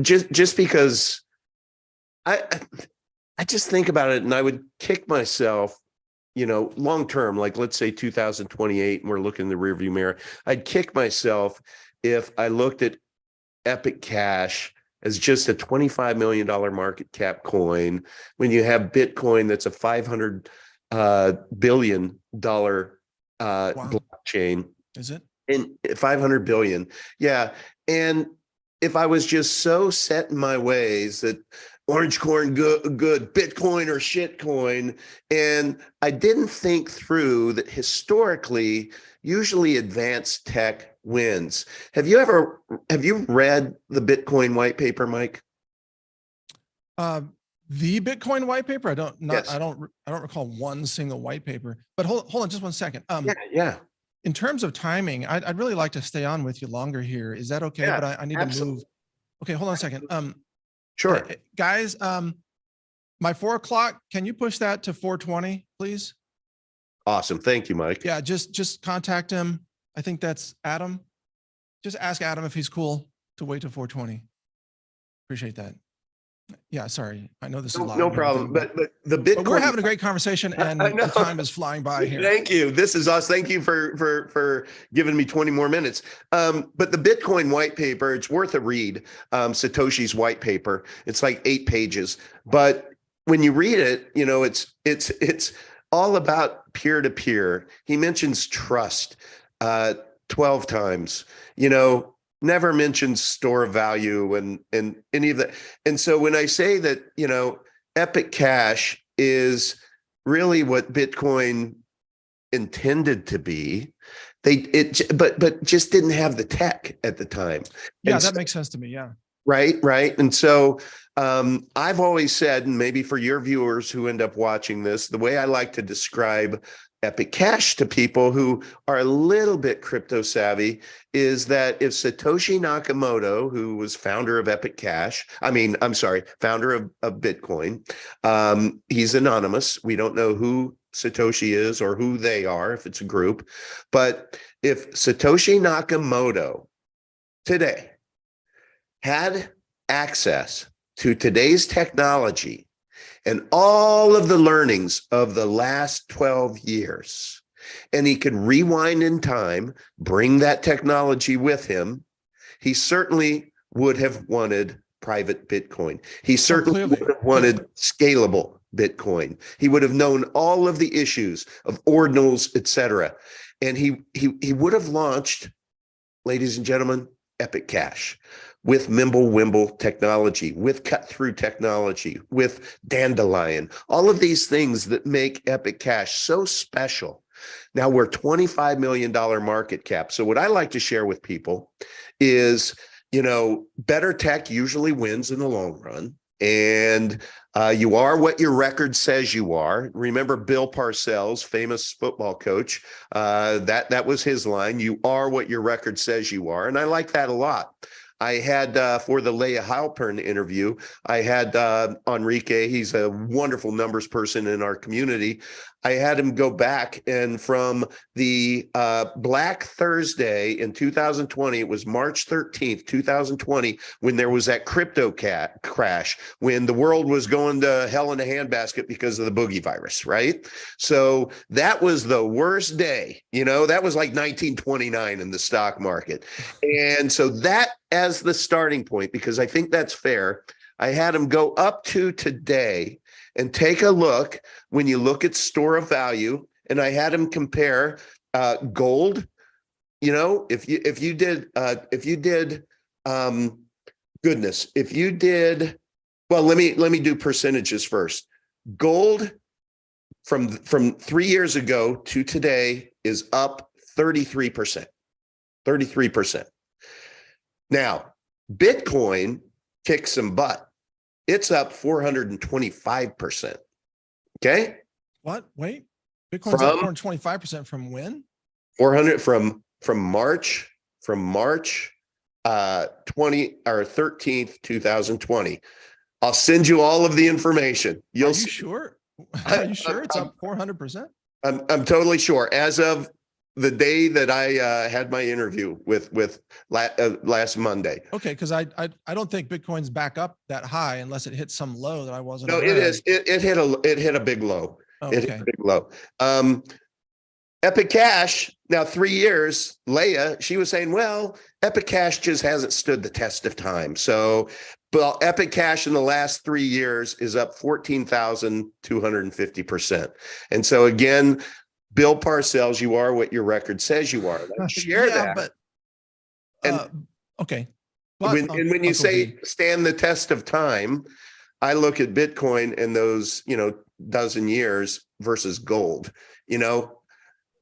Just because I just think about it, and I would kick myself, long term, like let's say 2028, and we're looking in the rearview mirror. I'd kick myself if I looked at Epic Cash as just a $25 million market cap coin when you have Bitcoin that's a $500 billion blockchain. Is it? And 500 billion. Yeah. And if I was just so set in my ways that orange corn good, Bitcoin or shitcoin, and I didn't think through that historically, usually advanced tech wins. Have you read the Bitcoin white paper, Mike? The Bitcoin white paper? I don't recall one single white paper, but hold on just one second. Yeah. In terms of timing, I'd really like to stay on with you longer here. Is that okay? Yeah, but I need to move. Okay, hold on a second. Sure. Guys, my 4 o'clock, can you push that to 4:20, please? Awesome. Thank you, Mike. Yeah, just contact him. I think that's Adam. Just ask Adam if he's cool to wait till 4:20. Appreciate that. Yeah, sorry. I know this is live. No problem. But the Bitcoin. But we're having a great conversation, and the time is flying by here. Thank you. This is us. Thank you for giving me 20 more minutes. But the Bitcoin white paper, it's worth a read. Satoshi's white paper. It's like 8 pages. But when you read it, it's all about peer-to-peer. He mentions trust 12 times. Never mentions store of value and any of that. And so when I say that, Epic Cash is really what Bitcoin intended to be, but just didn't have the tech at the time. Yeah, that makes sense to me. Yeah. Right. And so I've always said, and maybe for your viewers who end up watching this, the way I like to describe Epic Cash to people who are a little bit crypto savvy is that if Satoshi Nakamoto, who was founder of Epic Cash, founder of Bitcoin, he's anonymous. We don't know who Satoshi is or who they are, if it's a group. But if Satoshi Nakamoto today had access to today's technology and all of the learnings of the last 12 years, and he could rewind in time, bring that technology with him, he certainly would have wanted private Bitcoin. He certainly would have wanted scalable Bitcoin. He would have known all of the issues of ordinals, etc. And he would have launched, ladies and gentlemen, Epic Cash, with Mimblewimble technology, with cut-through technology, with Dandelion, all of these things that make Epic Cash so special. Now we're $25 million market cap. So what I like to share with people is, better tech usually wins in the long run. And you are what your record says you are. Remember Bill Parcells, famous football coach, that was his line. You are what your record says you are. And I like that a lot. I had for the Leah Halpern interview, I had Enrique. He's a wonderful numbers person in our community. I had him go back, and from the Black Thursday in 2020, it was March 13th, 2020, when there was that crypto crash, when the world was going to hell in a handbasket because of the boogie virus, right? So that was the worst day. That was like 1929 in the stock market. And so that as the starting point, because I think that's fair, I had him go up to today and take a look when you look at store of value, and I had him compare gold. If you did well, let me do percentages first. Gold from 3 years ago to today is up 33%. 33%. Now, Bitcoin kicks some butt. It's up 425%. Okay. What? Wait, Bitcoin's up 425% from when? 400 from March 13th, 2020. I'll send you all of the information. Are you sure? Are you sure it's up 400%? I'm totally sure. As of the day that I had my interview with last Monday. Okay, because I don't think Bitcoin's back up that high unless it hits some low that I wasn't. No, aware it of. is. It hit a big low. Oh, it okay. hit a big low. Epic Cash. Now 3 years. Leia, she was saying, well, Epic Cash just hasn't stood the test of time. So, but Epic Cash in the last 3 years is up 14,250%. And so again, Bill Parcells, you are what your record says you are. Share that. But okay. But when you say stand the test of time, I look at Bitcoin and those, dozen years versus gold.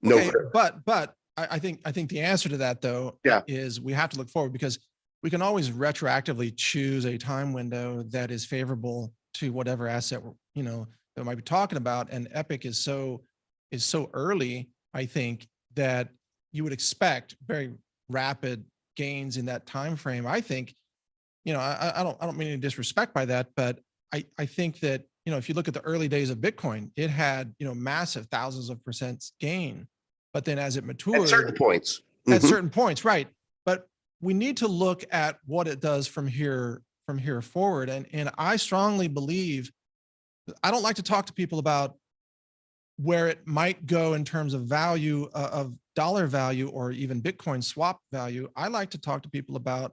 Okay, but I think the answer to that though is we have to look forward, because we can always retroactively choose a time window that is favorable to whatever asset that we might be talking about. And Epic is so early, I think, that you would expect very rapid gains in that time frame. I think, I don't mean any disrespect by that, but I think that, if you look at the early days of Bitcoin, it had, massive thousands of percent gain. But then as it matured at certain points, right. But we need to look at what it does from here forward. And I strongly believe, I don't like to talk to people about where it might go in terms of value, of dollar value, or even Bitcoin swap value. I like to talk to people about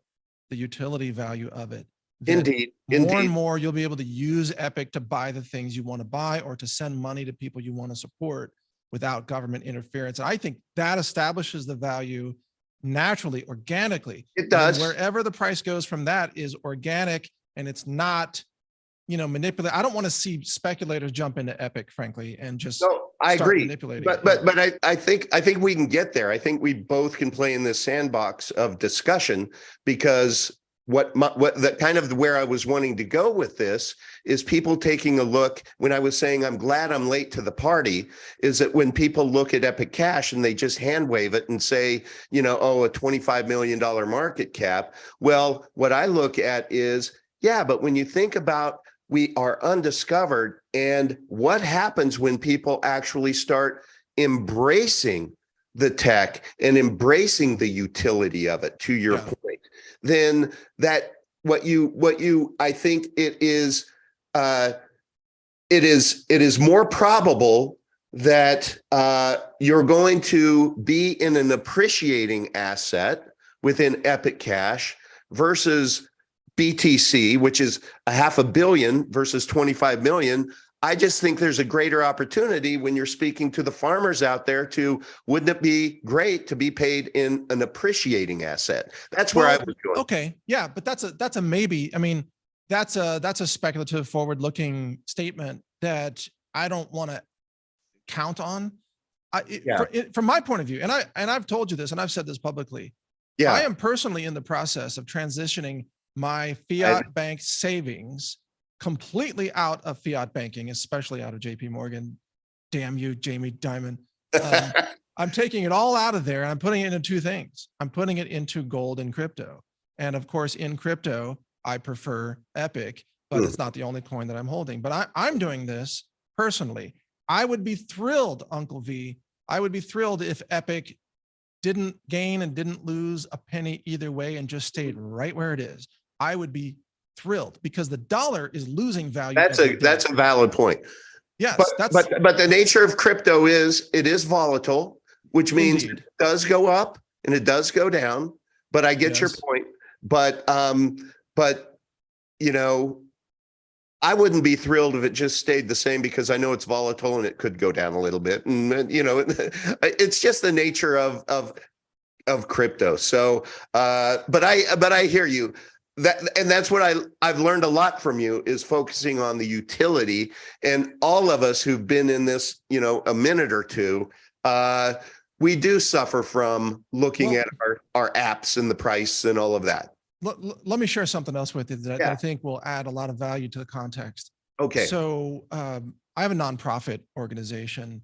the utility value of it. Indeed. More and more, you'll be able to use Epic to buy the things you want to buy or to send money to people you want to support without government interference. And I think that establishes the value naturally, organically. It does. And wherever the price goes from that is organic, and it's not, manipulate. I don't want to see speculators jump into Epic, frankly, and just I agree. Manipulating. But I think we can get there. I think we both can play in this sandbox of discussion, because what the kind of where I was wanting to go with this is people taking a look. When I was saying I'm glad I'm late to the party, is that when people look at Epic Cash and they just hand wave it and say, a $25 million market cap. Well, what I look at is, but when you think about, we are undiscovered, and what happens when people actually start embracing the tech and embracing the utility of it, to your point, then that I think it is more probable that you're going to be in an appreciating asset within Epic Cash versus BTC, which is $500 million versus 25 million. I just think there's a greater opportunity when you're speaking to the farmers out there wouldn't it be great to be paid in an appreciating asset? That's where I was going. Okay. Yeah. But that's a maybe. I mean, that's a speculative, forward-looking statement that I don't want to count on. From my point of view, and I've told you this, and I've said this publicly. Yeah. I am personally in the process of transitioning my fiat bank savings completely out of fiat banking, especially out of JP Morgan. Damn you, Jamie Dimon. I'm taking it all out of there, and I'm putting it into two things. I'm putting it into gold and crypto. And of course, in crypto, I prefer Epic, but it's not the only coin that I'm holding. But I'm doing this personally. I would be thrilled, Uncle V. I would be thrilled if Epic didn't gain and didn't lose a penny either way and just stayed right where it is. I would be thrilled because the dollar is losing value. That's a valid point. Yes, but the nature of crypto is it is volatile, which means it does go up and it does go down. But I get your point. But you know, I wouldn't be thrilled if it just stayed the same because I know it's volatile and it could go down a little bit. And you know, it's just the nature of crypto. So, but I hear you. That's what I've learned a lot from you is focusing on the utility. And all of us who've been in this, you know, a minute or two, we do suffer from looking at our apps and the price and all of that. Let me share something else with you that I think will add a lot of value to the context. Okay. So I have a nonprofit organization,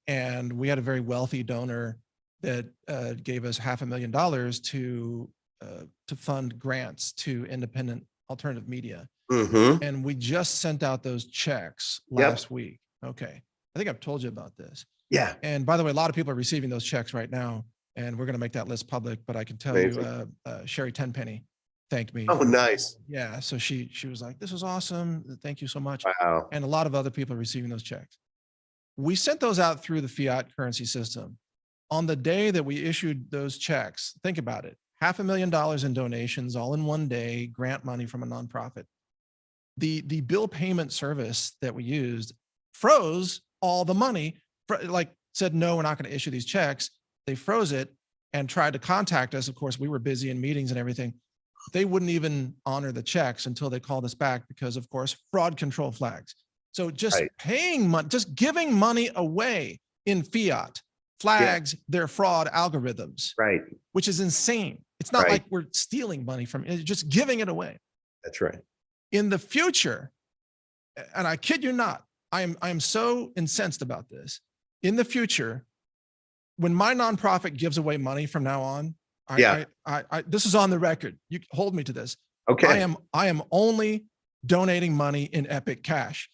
and we had a very wealthy donor that gave us $500,000 to fund grants to independent alternative media. And we just sent out those checks last week. Okay. I think I've told you about this. Yeah. And by the way, a lot of people are receiving those checks right now, and we're going to make that list public, but I can tell you, Sherry Tenpenny thanked me. Oh, nice. Yeah. So she was like, this was awesome. Thank you so much. Wow. And a lot of other people are receiving those checks. We sent those out through the fiat currency system. On the day that we issued those checks, think about it, $500,000 in donations all in one day, grant money from a nonprofit. The bill payment service that we used froze all the money, like said, no, we're not going to issue these checks. They froze it and tried to contact us. Of course, we were busy in meetings and everything. They wouldn't even honor the checks until they called us back because, of course, fraud control flags. So just paying money, just giving money away in fiat flags their fraud algorithms, which is insane. It's not like we're stealing money from it, just giving it away. That's right. In the future, and I kid you not, I am so incensed about this. In the future, when my nonprofit gives away money from now on, this is on the record. You hold me to this. Okay. I am only donating money in Epic Cash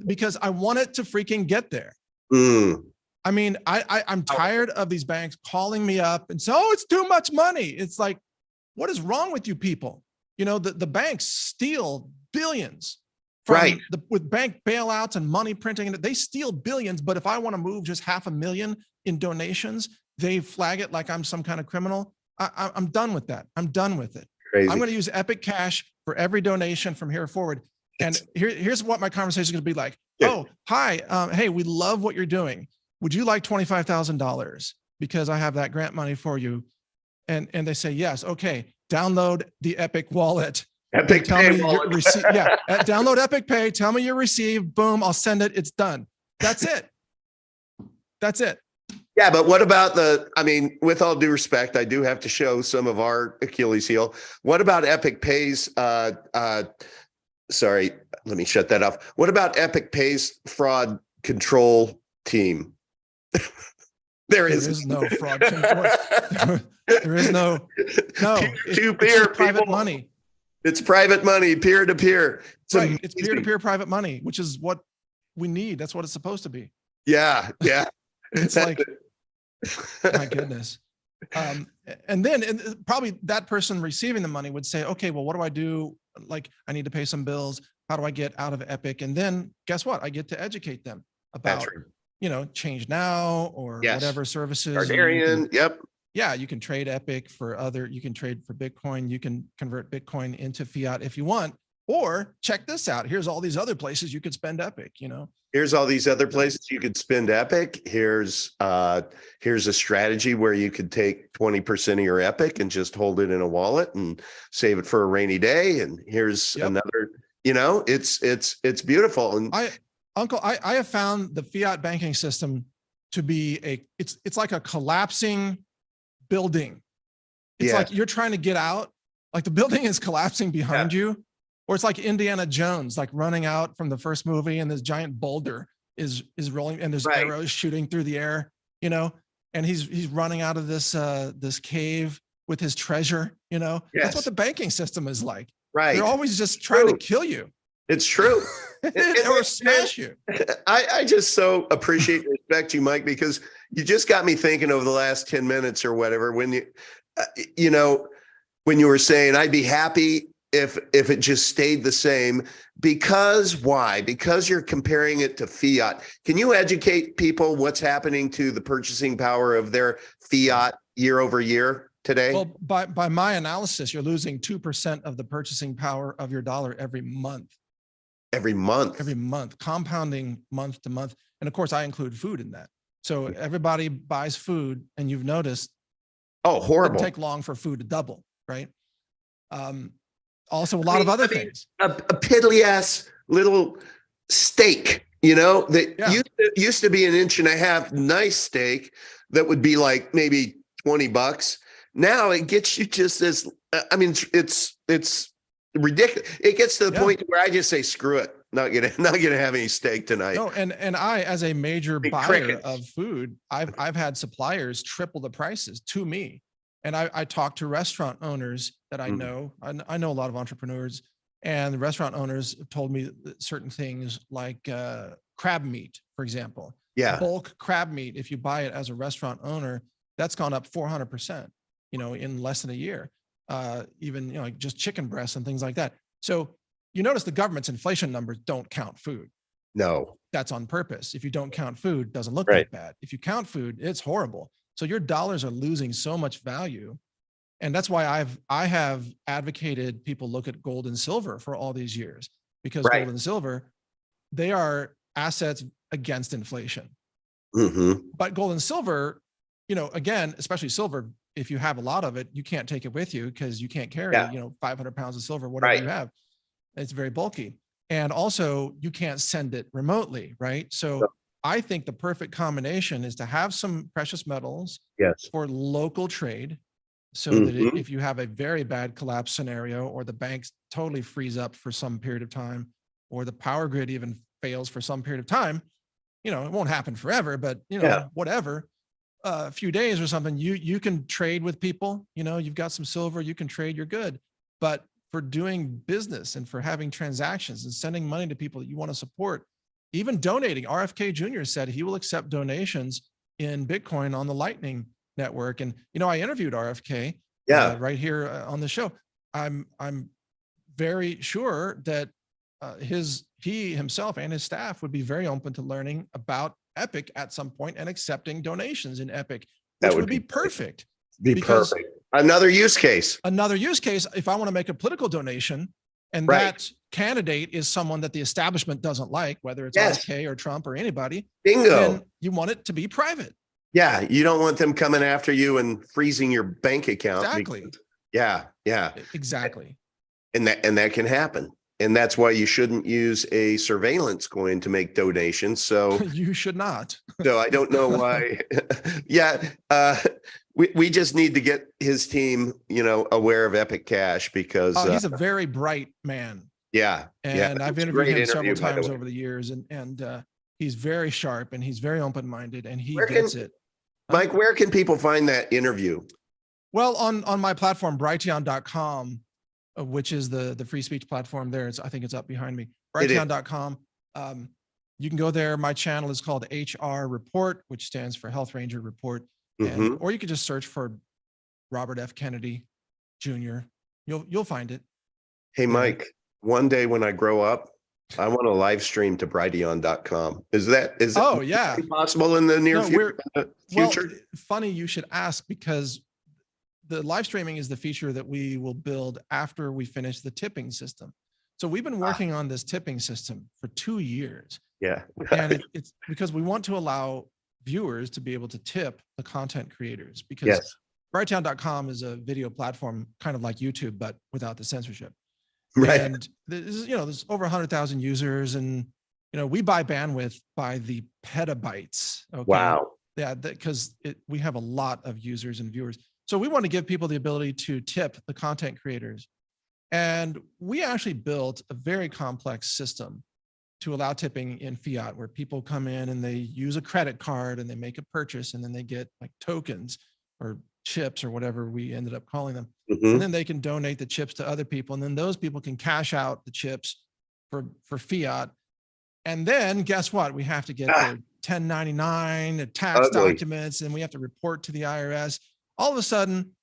because I want it to freaking get there. I mean, I'm tired of these banks calling me up and say, oh, it's too much money. It's like, what is wrong with you people? You know, the banks steal billions with bank bailouts and money printing, and they steal billions. But if I want to move just $500,000 in donations, they flag it like I'm some kind of criminal. I'm done with that. I'm done with it. Crazy. I'm going to use Epic Cash for every donation from here forward. And here's what my conversation is going to be like. Oh, hi. Hey, we love what you're doing. Would you like $25,000 because I have that grant money for you? And they say, yes. Okay. Download the Epic wallet. Epic Pay wallet. Download Epic Pay. Tell me you received. Boom. I'll send it. It's done. That's it. That's it. Yeah. But what about I mean, with all due respect, I do have to show some of our Achilles heel. What about Epic Pay's, sorry, let me shut that off. What about Epic Pay's fraud control team? There is no fraud control. There is no peer-to-peer private money. It's private money, peer-to-peer. It's peer-to-peer private money, which is what we need. That's what it's supposed to be. Yeah. It's like, my goodness. And then probably that person receiving the money would say, okay, well, what do I do? Like, I need to pay some bills. How do I get out of Epic? And then guess what? I get to educate them about, Change Now or whatever services. Cardarian, Yeah, you can trade Epic you can trade for Bitcoin. You can convert Bitcoin into fiat if you want, or check this out. Here's all these other places you could spend Epic, Here's all these other places you could spend Epic. Here's a strategy where you could take 20% of your Epic and just hold it in a wallet and save it for a rainy day. And here's another, it's beautiful. And Uncle, I have found the fiat banking system to be it's like a collapsing building. It's like you're trying to get out, like the building is collapsing behind you, or it's like Indiana Jones, like running out from the first movie and this giant boulder is rolling and there's arrows shooting through the air, and he's running out of this cave with his treasure. That's Yes. what the banking system is like. Right. They're always just trying to kill you. It's true. Or smash you. I just so appreciate and respect you, Mike, because you just got me thinking over the last 10 minutes or whatever, when when you were saying I'd be happy if it just stayed the same. Because why? Because you're comparing it to fiat. Can you educate people what's happening to the purchasing power of their fiat year over year today? Well, by my analysis, you're losing 2% of the purchasing power of your dollar every month. Every month, compounding month to month. And of course, I include food in that. So everybody buys food, and you've noticed, horrible. It didn't take long for food to double, right? Also, a lot of other things. A piddly ass little steak, that used to be an inch and a half nice steak that would be like maybe $20. Now it gets you just this. I mean, it's ridiculous. It gets to the point where I just say, screw it. Not gonna have any steak tonight. No, and I, as a major buyer of food, I've had suppliers triple the prices to me. And I talk to restaurant owners that I know. I know a lot of entrepreneurs, and the restaurant owners have told me certain things like crab meat, for example. Yeah. Bulk crab meat, if you buy it as a restaurant owner, that's gone up 400%, in less than a year. Even, like just chicken breasts and things like that. So you notice the government's inflation numbers don't count food. No. That's on purpose. If you don't count food, it doesn't look right. that bad. If you count food, it's horrible. So your dollars are losing so much value. And that's why I have advocated people look at gold and silver for all these years, because right. gold and silver, they are assets against inflation. But gold and silver, again, especially silver, if you have a lot of it, you can't take it with you because you can't carry, 500 pounds of silver, whatever you have. It's very bulky. And also you can't send it remotely, right? So I think the perfect combination is to have some precious metals for local trade. So that if you have a very bad collapse scenario, or the banks totally freeze up for some period of time, or the power grid even fails for some period of time, it won't happen forever, but whatever, a few days or something, you can trade with people. You've got some silver, you can trade, you're good. But for doing business and for having transactions and sending money to people that you want to support, even donating, RFK Jr. said he will accept donations in Bitcoin on the Lightning Network. And, I interviewed RFK right here on the show. I'm very sure that he himself and his staff would be very open to learning about Epic at some point and accepting donations in Epic, which would be perfect. Perfect. Another use case. If I want to make a political donation, and that candidate is someone that the establishment doesn't like, whether it's RFK or Trump or anybody, then you want it to be private. Yeah. You don't want them coming after you and freezing your bank account. Exactly. Exactly. And that can happen. And that's why you shouldn't use a surveillance coin to make donations. So you should not. So I don't know why. We just need to get his team, aware of Epic Cash, because he's a very bright man. And I've interviewed him several times over the years, and he's very sharp, and he's very open-minded, and he gets it. Mike, where can people find that interview? Well, on my platform, Brighteon.com, which is the free speech platform there. I think it's up behind me. Brighteon.com. You can go there. My channel is called HR Report, which stands for Health Ranger Report. Or you could just search for Robert F. Kennedy Jr. You'll find it. Hey, Mike, one day when I grow up, I want to live stream to Brighteon.com. Is that possible in the near future? Well, funny you should ask, because the live streaming is the feature that we will build after we finish the tipping system. So we've been working on this tipping system for 2 years. And it's because we want to allow viewers to be able to tip the content creators, because Brighteon.com is a video platform kind of like YouTube, but without the censorship. And there's over 100,000 users, and we buy bandwidth by the petabytes. Wow. Because we have a lot of users and viewers. So we want to give people the ability to tip the content creators. And we actually built a very complex system to allow tipping in fiat, where people come in and they use a credit card and they make a purchase, and then they get like tokens or chips or whatever we ended up calling them. Mhm. And then they can donate the chips to other people. And then those people can cash out the chips for fiat. And then guess what? We have to get their 1099, the tax Ugly. documents, and we have to report to the IRS. All of a sudden,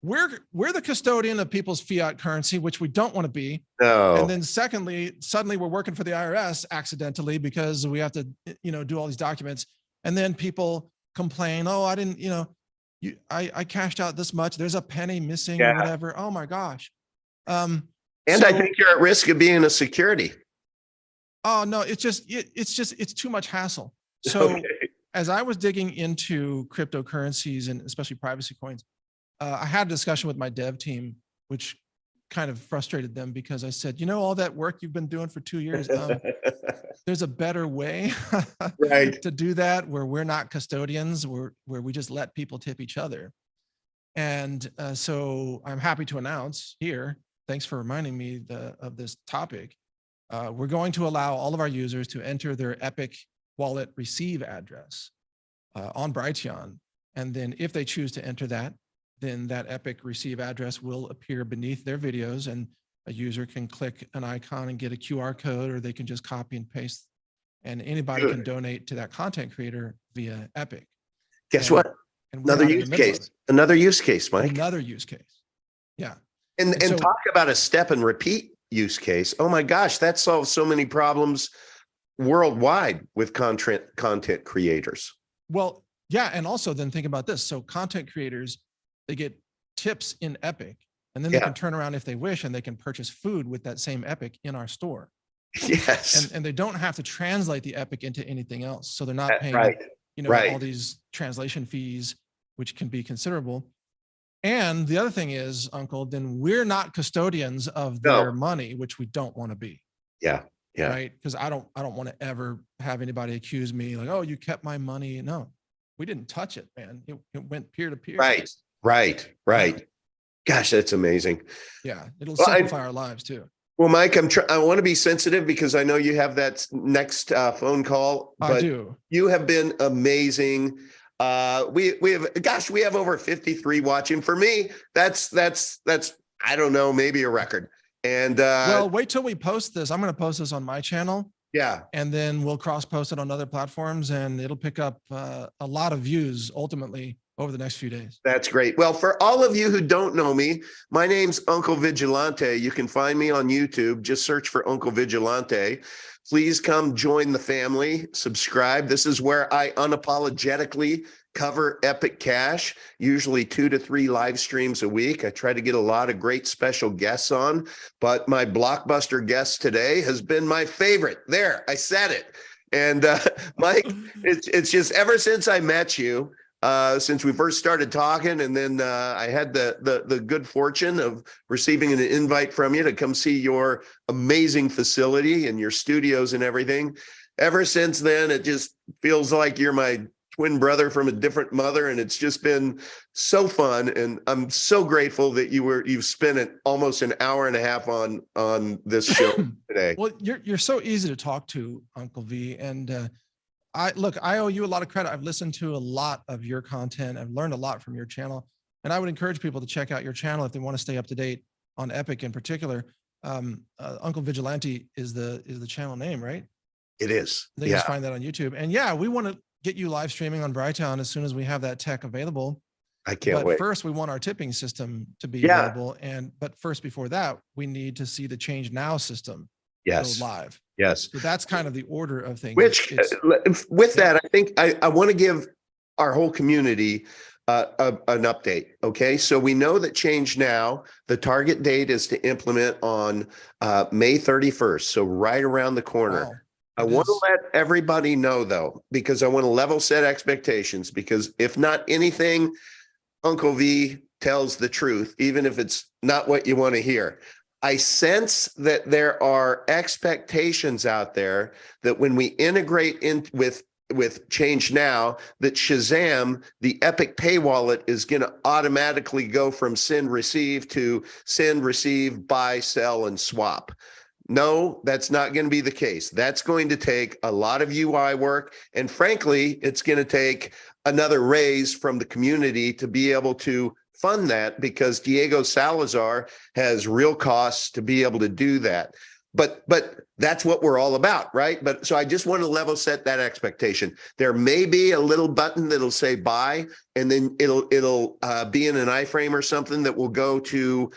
we're the custodian of people's fiat currency, which we don't want to be. No. And then secondly, suddenly we're working for the IRS accidentally because we have to, do all these documents. And then people complain, oh, I didn't, I cashed out this much. There's a penny missing or whatever. Oh my gosh. And I think you're at risk of being a security. Oh no, it's too much hassle. So as I was digging into cryptocurrencies and especially privacy coins, I had a discussion with my dev team, which kind of frustrated them because I said, all that work you've been doing for 2 years, there's a better way to do that where we're not custodians, where we just let people tip each other. And so I'm happy to announce here, thanks for reminding me of this topic. We're going to allow all of our users to enter their Epic wallet receive address on Brighteon. And then if they choose to enter that, then that Epic receive address will appear beneath their videos and a user can click an icon and get a QR code, or they can just copy and paste, and anybody can donate to that content creator via Epic. Guess what? Another use case. Another use case, Mike. Another use case. Yeah. And so, talk about a step and repeat use case. Oh my gosh, that solves so many problems worldwide with content creators. Well, yeah. And also then think about this. So content creators, they get tips in Epic, and then they can turn around if they wish, and they can purchase food with that same Epic in our store. Yes. And they don't have to translate the Epic into anything else. So they're not paying, all these translation fees, which can be considerable. And the other thing is, Uncle, then we're not custodians of their money, which we don't want to be. Yeah. Yeah. Right. Because I don't want to ever have anybody accuse me like, oh, you kept my money. No, we didn't touch it, man. It went peer to peer. Right. Gosh, that's amazing. Yeah. It'll simplify our lives too. Well, Mike, I want to be sensitive because I know you have that next phone call. But I do. You have been amazing. We have over 53 watching. For me, that's I don't know, maybe a record. And well, wait till we post this. I'm going to post this on my channel. Yeah. And then we'll cross post it on other platforms, and it'll pick up a lot of views ultimately over the next few days. That's great. Well, for all of you who don't know me, my name's Uncle Vigilante. You can find me on YouTube. Just search for Uncle Vigilante. Please come join the family, subscribe. This is where I unapologetically cover Epic Cash, usually 2 to 3 live streams a week. I try to get a lot of great special guests on, but my blockbuster guest today has been my favorite. There, I said it. And Mike, it's just ever since I met you, since we first started talking, and then I had the good fortune of receiving an invite from you to come see your amazing facility and your studios and everything. Ever since then, it just feels like you're my twin brother from a different mother, and it's just been so fun. And I'm so grateful that you've spent almost an hour and a half on this show today. Well, you're so easy to talk to, Uncle V, and I owe you a lot of credit. I've listened to a lot of your content. I've learned a lot from your channel, and I would encourage people to check out your channel if they want to stay up to date on Epic in particular. Uncle Vigilante is the channel name, right? It is. They just find that on YouTube. And yeah, we want to get you live streaming on Brighteon as soon as we have that tech available. I can't wait. But first, we want our tipping system to be available. But first, before that, we need to see the Change Now system go live. Yes. So that's kind of the order of things. Which, with that, I think I want to give our whole community an update. Okay. So we know that Change Now, the target date is to implement on May 31st. So right around the corner. Wow. I want to let everybody know, though, because I want to level set expectations, because if not anything, Uncle V tells the truth, even if it's not what you want to hear. I sense that there are expectations out there that when we integrate in with Change Now, that Shazam, the Epic Pay wallet, is going to automatically go from send receive to send receive, buy, sell, and swap. no, that's not going to be the case. That's going to take a lot of UI work. And frankly, it's going to take another raise from the community to be able to fund that, because Diego Salazar has real costs to be able to do that. But that's what we're all about, right? But so I just want to level set that expectation. There may be a little button that'll say buy, and then it'll be in an iframe or something that will go to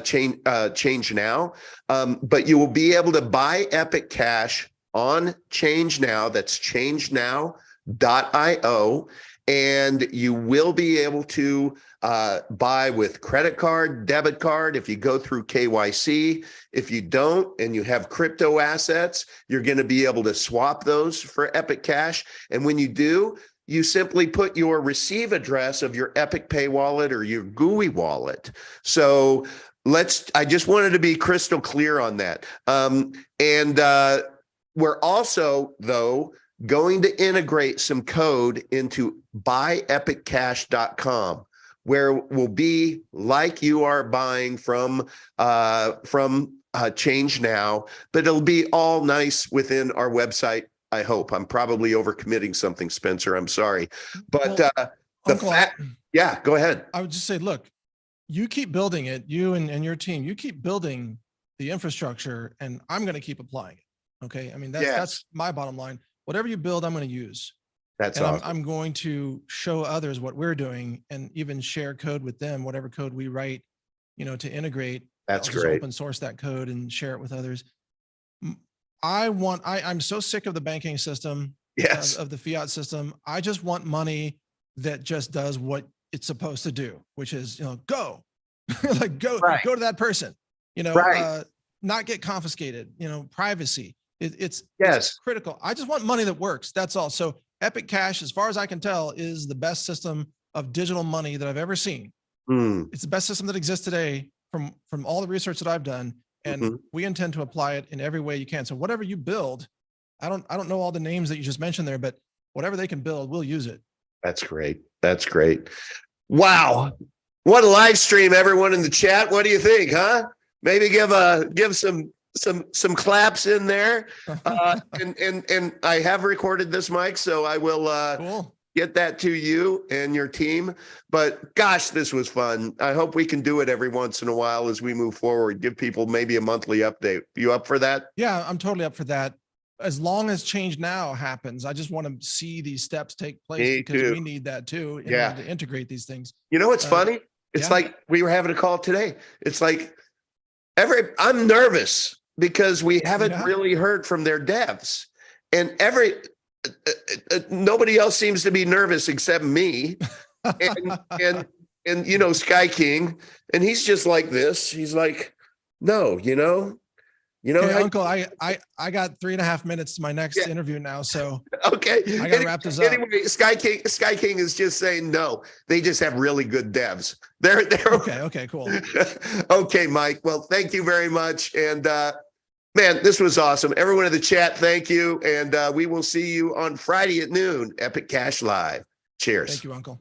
change now. But you will be able to buy Epic Cash on Change Now. That's changenow.io. And you will be able to buy with credit card, debit card, if you go through KYC. If you don't, and you have crypto assets, you're going to be able to swap those for Epic Cash. And when you do, you simply put your receive address of your Epic Pay wallet or your GUI wallet. So I just wanted to be crystal clear on that. We're also, though, going to integrate some code into buyepiccash.com, where we'll be like you are buying from Change Now, but it'll be all nice within our website. I hope. I'm probably overcommitting something, Spencer. I'm sorry, but yeah, go ahead. I would just say, look, you keep building it, you and your team, you keep building the infrastructure, and I'm going to keep applying it. Okay. I mean, that's my bottom line. Whatever you build, I'm going to use. That's and awesome. I'm going to show others what we're doing, and even share code with them, whatever code we write, to integrate. That's I'll just great. open source that code and share it with others. I'm so sick of the banking system, Yes. of the fiat system. I just want money that just does what it's supposed to do, which is, go, like go to that person, not get confiscated, privacy. It's critical. I just want money that works. That's all. So Epic Cash, as far as I can tell, is the best system of digital money that I've ever seen. It's the best system that exists today from all the research that I've done. And we intend to apply it in every way you can. So whatever you build, I don't know all the names that you just mentioned there, but whatever they can build, we'll use it. That's great. That's great. Wow. What a live stream, everyone in the chat. What do you think, huh? Maybe give some claps in there. And I have recorded this, Mike, so I will cool. Get that to you and your team. But gosh, this was fun. I hope we can do it every once in a while as we move forward. Give people maybe a monthly update. You up for that? Yeah, I'm totally up for that. As long as Change Now happens, I just want to see these steps take place, because we need that too in order to integrate these things. You know what's funny? It's like we were having a call today. It's like I'm nervous because we haven't really heard from their devs, and nobody else seems to be nervous except me and Sky King, and he's just like this. He's like, no, hey, Uncle, I got 3.5 minutes to my next interview now, so okay, I gotta wrap this up. Anyway, Sky King is just saying no. They just have really good devs. They're okay, cool. Okay, Mike. Well, thank you very much, and man, this was awesome. Everyone in the chat, thank you, and we will see you on Friday at noon. Epic Cash Live. Cheers. Thank you, Uncle.